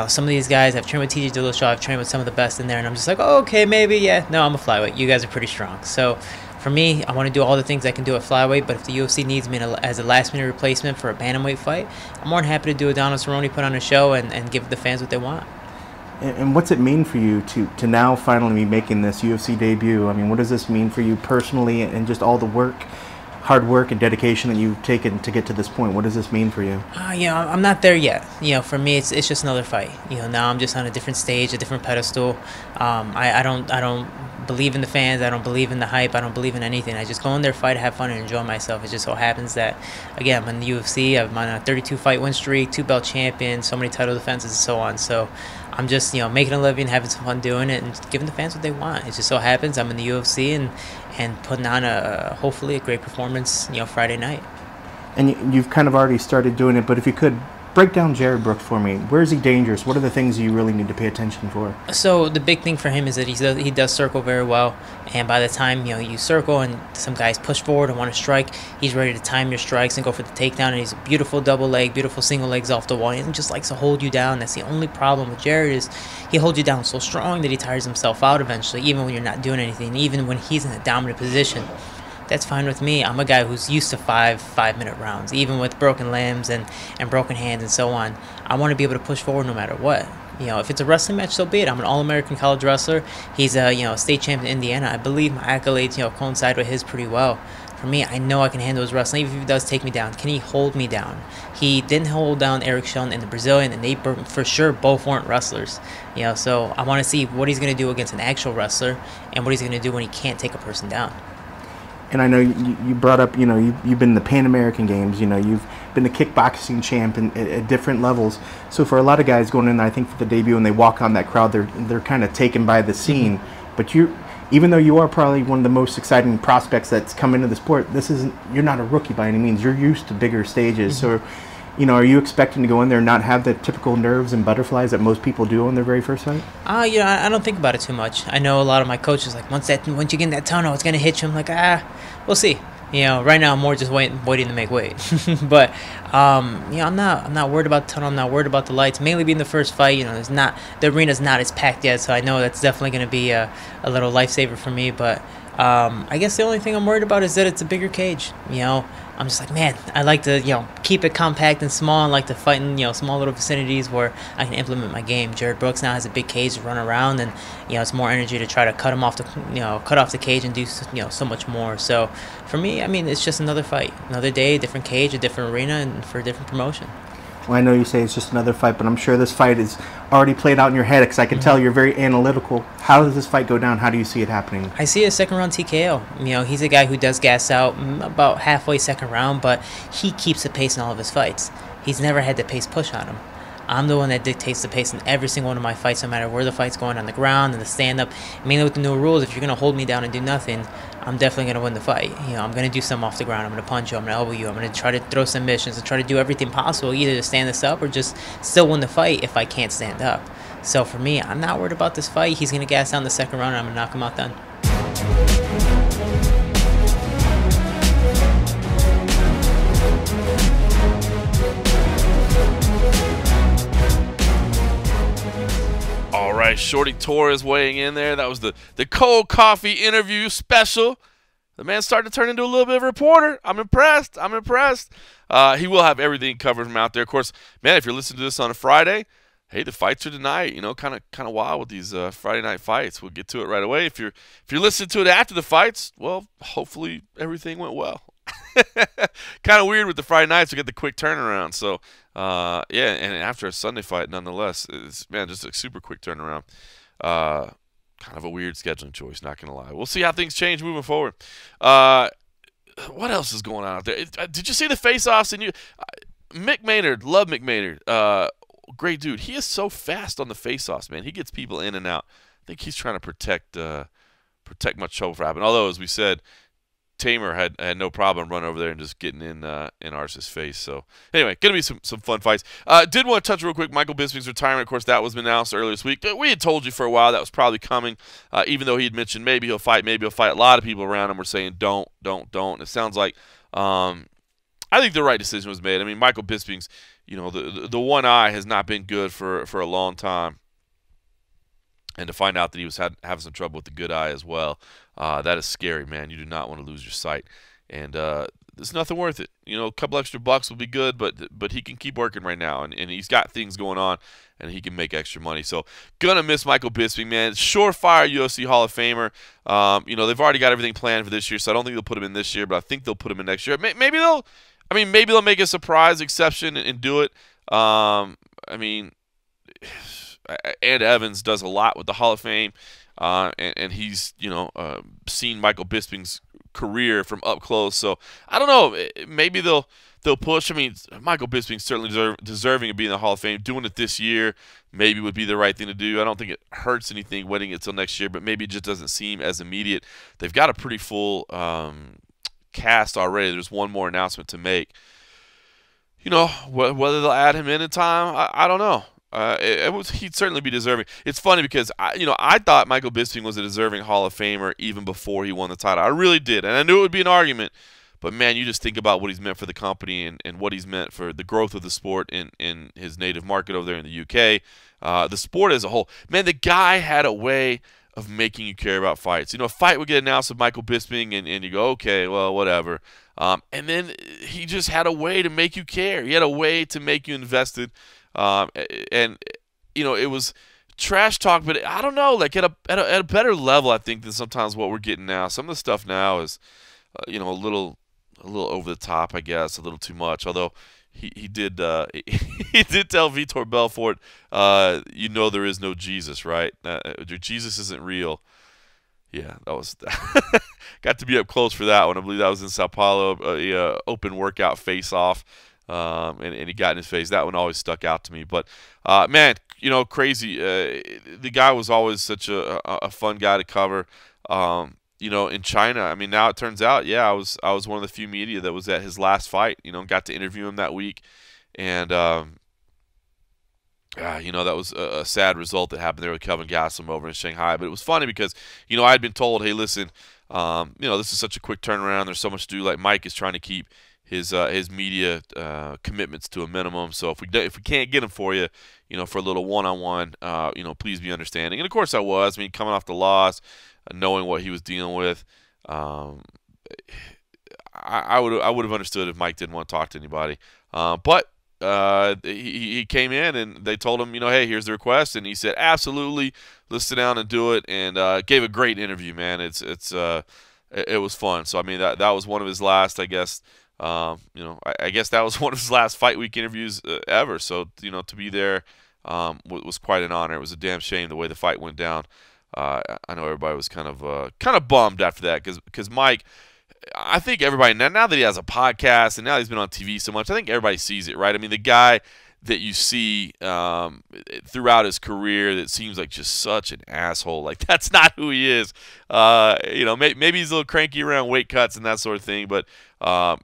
some of these guys, I've trained with TJ Dillashaw, I've trained with some of the best in there, and I'm just like, oh, okay, maybe, yeah. No, I'm a flyweight. You guys are pretty strong. So for me, I want to do all the things I can do at flyweight, but if the UFC needs me as a last-minute replacement for a bantamweight fight, I'm more than happy to do a Donald Cerrone, put on a show, and give the fans what they want. And what's it mean for you to now finally be making this UFC debut? I mean, what does this mean for you personally, and just all the hard work and dedication that you've taken to get to this point? What does this mean for you? I'm not there yet. For me, it's just another fight. Now I'm just on a different stage, a different pedestal. I don't believe in the fans. I don't believe in the hype. I don't believe in anything. I just go in there, fight, have fun, and enjoy myself. It just so happens that, again, I'm in the UFC. I'm on a 32 fight win streak, 2 belt champion, so many title defenses, and so on. So I'm just making a living, having some fun doing it, and giving the fans what they want. It just so happens I'm in the UFC and putting on hopefully a great performance Friday night. And you've kind of already started doing it, but if you could break down Jared Brooks for me. Where is he dangerous? What are the things you really need to pay attention for? So the big thing for him is that he does circle very well, and by the time you circle and some guys push forward and want to strike, he's ready to time your strikes and go for the takedown. And he's a beautiful double leg, beautiful single legs off the wall, and just likes to hold you down. That's the only problem with Jared is he holds you down so strong that he tires himself out eventually, even when you're not doing anything, even when he's in a dominant position. That's fine with me. I'm a guy who's used to five-minute rounds, even with broken limbs and broken hands and so on. I want to be able to push forward no matter what. If it's a wrestling match, so be it. I'm an All-American college wrestler. He's a state champ in Indiana. I believe my accolades coincide with his pretty well. For me, I know I can handle his wrestling. Even if he does take me down, can he hold me down? He didn't hold down Eric Schoen and the Brazilian, and they for sure both weren't wrestlers. So I want to see what he's going to do against an actual wrestler and what he's going to do when he can't take a person down. And I know you brought up, you've been in the Pan American Games, you've been the kickboxing champ at different levels. So for a lot of guys going in, I think for the debut, and they walk on that crowd, they're kind of taken by the scene. Mm-hmm. But even though you are probably one of the most exciting prospects that's come into the sport, you're not a rookie by any means. You're used to bigger stages. Mm-hmm. So, are you expecting to go in there and not have the typical nerves and butterflies that most people do on their very first fight? I don't think about it too much. I know a lot of my coaches once you get in that tunnel, it's gonna hit you. I'm like, we'll see. Right now I'm more just waiting to make weight. But I'm not worried about the tunnel. I'm not worried about the lights. Mainly being the first fight, the arena's not as packed yet, so I know that's definitely gonna be a little lifesaver for me. But I guess the only thing I'm worried about is that it's a bigger cage. I'm just like, man, I like to, keep it compact and small, and like to fight in, small little vicinities where I can implement my game. Jared Brooks now has a big cage to run around, and, it's more energy to try to cut off the cage and do, so much more. So for me, it's just another fight, another day, different cage, a different arena, and for a different promotion. Well, I know you say it's just another fight, but I'm sure this fight is already played out in your head because I can tell you're very analytical. How does this fight go down? How do you see it happening? I see a second-round TKO. He's a guy who does gas out about halfway second round, but he keeps the pace in all of his fights. he's never had the pace push on him. I'm the one that dictates the pace in every single one of my fights, no matter where the fight's going, on the ground, in the stand-up. Mainly with the new rules, if you're going to hold me down and do nothing, I'm definitely going to win the fight. I'm going to do something off the ground. I'm going to punch you. I'm going to elbow you. I'm going to try to throw submissions and try to do everything possible, either to stand this up or just still win the fight if I can't stand up. So for me, I'm not worried about this fight. He's going to gas down the second round, and I'm going to knock him out then. All right, Shorty Torres weighing in there. That was the cold coffee interview special. The man started to turn into a little bit of a reporter. I'm impressed. He will have everything covered from out there. Of course, man, if you're listening to this on a Friday, hey, the fights are tonight. Kind of wild with these Friday night fights. We'll get to it right away. If you're listening to it after the fights, well, hopefully everything went well. Kind of weird with the Friday nights. We get the quick turnaround. So, yeah, and after a Sunday fight, nonetheless, it's, man, just a super quick turnaround. Kind of a weird scheduling choice, not going to lie. We'll see how things change moving forward. What else is going on out there? Did you see the face-offs? Mick Maynard, love Mick Maynard. Great dude. He is so fast on the face-offs, man. He gets people in and out. I think he's trying to protect much trouble from happening. Although, as we said, Tamer had no problem running over there and just getting in Ars's face. So anyway, gonna be some fun fights. Did want to touch real quick Michael Bisping's retirement. Of course, that was announced earlier this week. We had told you for a while that was probably coming, even though he had mentioned maybe he'll fight. A lot of people around him were saying don't. It sounds like I think the right decision was made. I mean, Michael Bisping's, the one eye has not been good for a long time. And to find out that he was having some trouble with the good eye as well, that is scary, man. You do not want to lose your sight. And there's nothing worth it. A couple extra bucks will be good, but he can keep working right now. And he's got things going on, and he can make extra money. So, gonna miss Michael Bisping, man. Surefire UFC Hall of Famer. They've already got everything planned for this year, so I don't think they'll put him in this year, but I think they'll put him in next year. Maybe they'll make a surprise exception and do it. And Evans does a lot with the Hall of Fame, and he's seen Michael Bisping's career from up close. So I don't know. Maybe they'll push. I mean, Michael Bisping's certainly deserving of being in the Hall of Fame. Doing it this year maybe would be the right thing to do. I don't think it hurts anything waiting until next year, but maybe it just doesn't seem as immediate. They've got a pretty full cast already. There's one more announcement to make. Whether they'll add him in time, I don't know. He'd certainly be deserving. It's funny because I thought Michael Bisping was a deserving Hall of Famer even before he won the title. I really did, and I knew it would be an argument. But man, you just think about what he's meant for the company and what he's meant for the growth of the sport in his native market over there in the UK. The sport as a whole, man, the guy had a way of making you care about fights. A fight would get announced with Michael Bisping, and you go, okay, well, whatever. And then he just had a way to make you care. He had a way to make you invested. It was trash talk, but I don't know, like at a better level, I think, than sometimes what we're getting now. Some of the stuff now is, a little over the top, I guess, a little too much. Although he did he did tell Vitor Belfort, there is no Jesus, right? Your Jesus isn't real. Yeah, that was got to be up close for that one. I believe that was in Sao Paulo, open workout face-off. And he got in his face. That one always stuck out to me. But, man, crazy. The guy was always such a fun guy to cover. In China, I mean, now it turns out, yeah, I was one of the few media that was at his last fight, got to interview him that week. And, that was a sad result that happened there with Kelvin Gastelum over in Shanghai. But it was funny because, I had been told, hey, listen, this is such a quick turnaround. There's so much to do. Like Mike is trying to keep his media commitments to a minimum. So if we can't get him for you, for a little one-on-one, please be understanding. And of course I was. I mean, coming off the loss, knowing what he was dealing with, I would have understood if Mike didn't want to talk to anybody. But he came in and they told him, hey, here's the request, and he said, absolutely, let's sit down and do it. And gave a great interview, man. It was fun. So I mean, that was one of his last, I guess. I guess that was one of his last fight week interviews ever. So, to be there was quite an honor. It was a damn shame the way the fight went down. I know everybody was kind of bummed after that because Mike, I think everybody, now that he has a podcast and now he's been on TV so much, I think everybody sees it, right? I mean, the guy that you see throughout his career that seems like just such an asshole, like that's not who he is. Maybe he's a little cranky around weight cuts and that sort of thing, but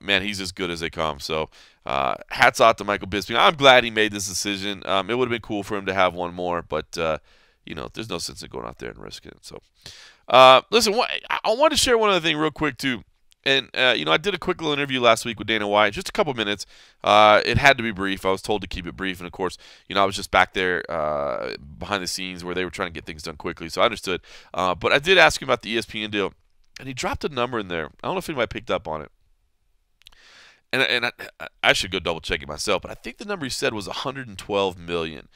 man, he's as good as they come. So hats off to Michael Bisping. I'm glad he made this decision. It would have been cool for him to have one more, but there's no sense in going out there and risking it. So listen, I wanted to share one other thing real quick too. And, I did a quick little interview last week with Dana White, just a couple minutes. It had to be brief. I was told to keep it brief. And, of course, I was just back there behind the scenes where they were trying to get things done quickly. So I understood. But I did ask him about the ESPN deal. And he dropped a number in there. I don't know if anybody picked up on it. And I should go double check it myself. But I think the number he said was $112 million.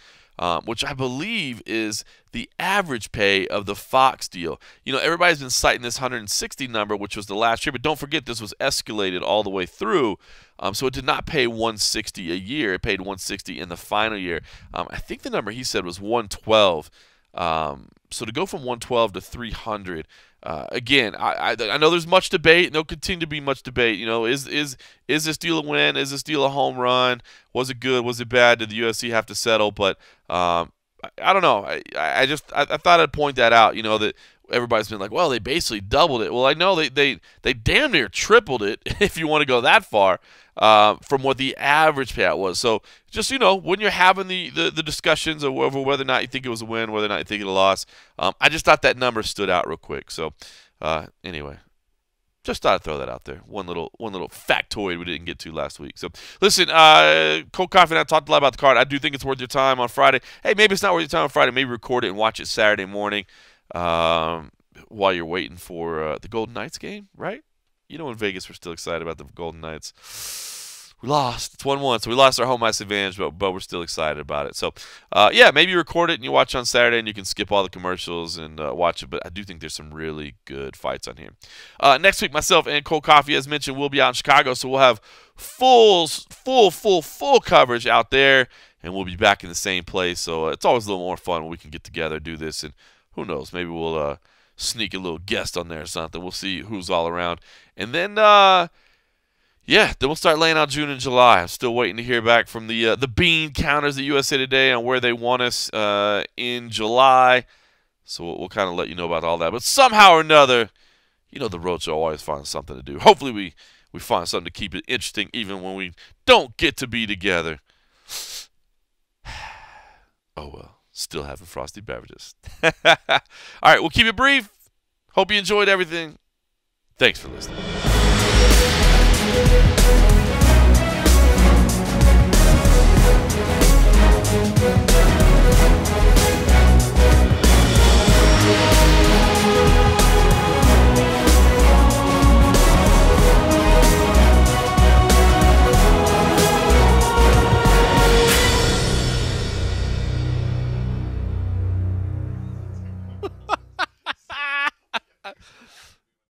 Which I believe is the average pay of the Fox deal. Everybody's been citing this 160 number, which was the last year, but don't forget this was escalated all the way through. So it did not pay 160 a year. It paid 160 in the final year. I think the number he said was 112. So to go from 112 to 300, again, I know there's much debate, and there'll continue to be much debate. Is this deal a win? Is this deal a home run? Was it good? Was it bad? Did the UFC have to settle? But I don't know. I thought I'd point that out. That everybody's been like, well, they basically doubled it. Well, I know they damn near tripled it, if you want to go that far, from what the average payout was. So just, when you're having the discussions over whether or not you think it was a win, whether or not you think it was a loss, I just thought that number stood out real quick. So anyway, just thought I'd throw that out there. One little factoid we didn't get to last week. So listen, Cold Coffee and I talked a lot about the card. I do think it's worth your time on Friday. Hey, maybe it's not worth your time on Friday. Maybe record it and watch it Saturday morning while you're waiting for the Golden Knights game, right? In Vegas we're still excited about the Golden Knights. We lost. It's 1-1, so we lost our home ice advantage, but we're still excited about it. So, maybe you record it and you watch it on Saturday, and you can skip all the commercials and watch it. But I do think there's some really good fights on here. Next week, myself and Cold Coffee, as mentioned, will be out in Chicago, so we'll have full coverage out there, and we'll be back in the same place. So it's always a little more fun when we can get together, do this, and who knows, maybe we'll sneak a little guest on there or something. We'll see who's all around, and then. Then we'll start laying out June and July. I'm still waiting to hear back from the bean counters at USA Today on where they want us in July. So we'll kind of let you know about all that. But somehow or another, the Roadshow always finds something to do. Hopefully we find something to keep it interesting even when we don't get to be together. Oh, well. Still having frosty beverages. All right, we'll keep it brief. Hope you enjoyed everything. Thanks for listening.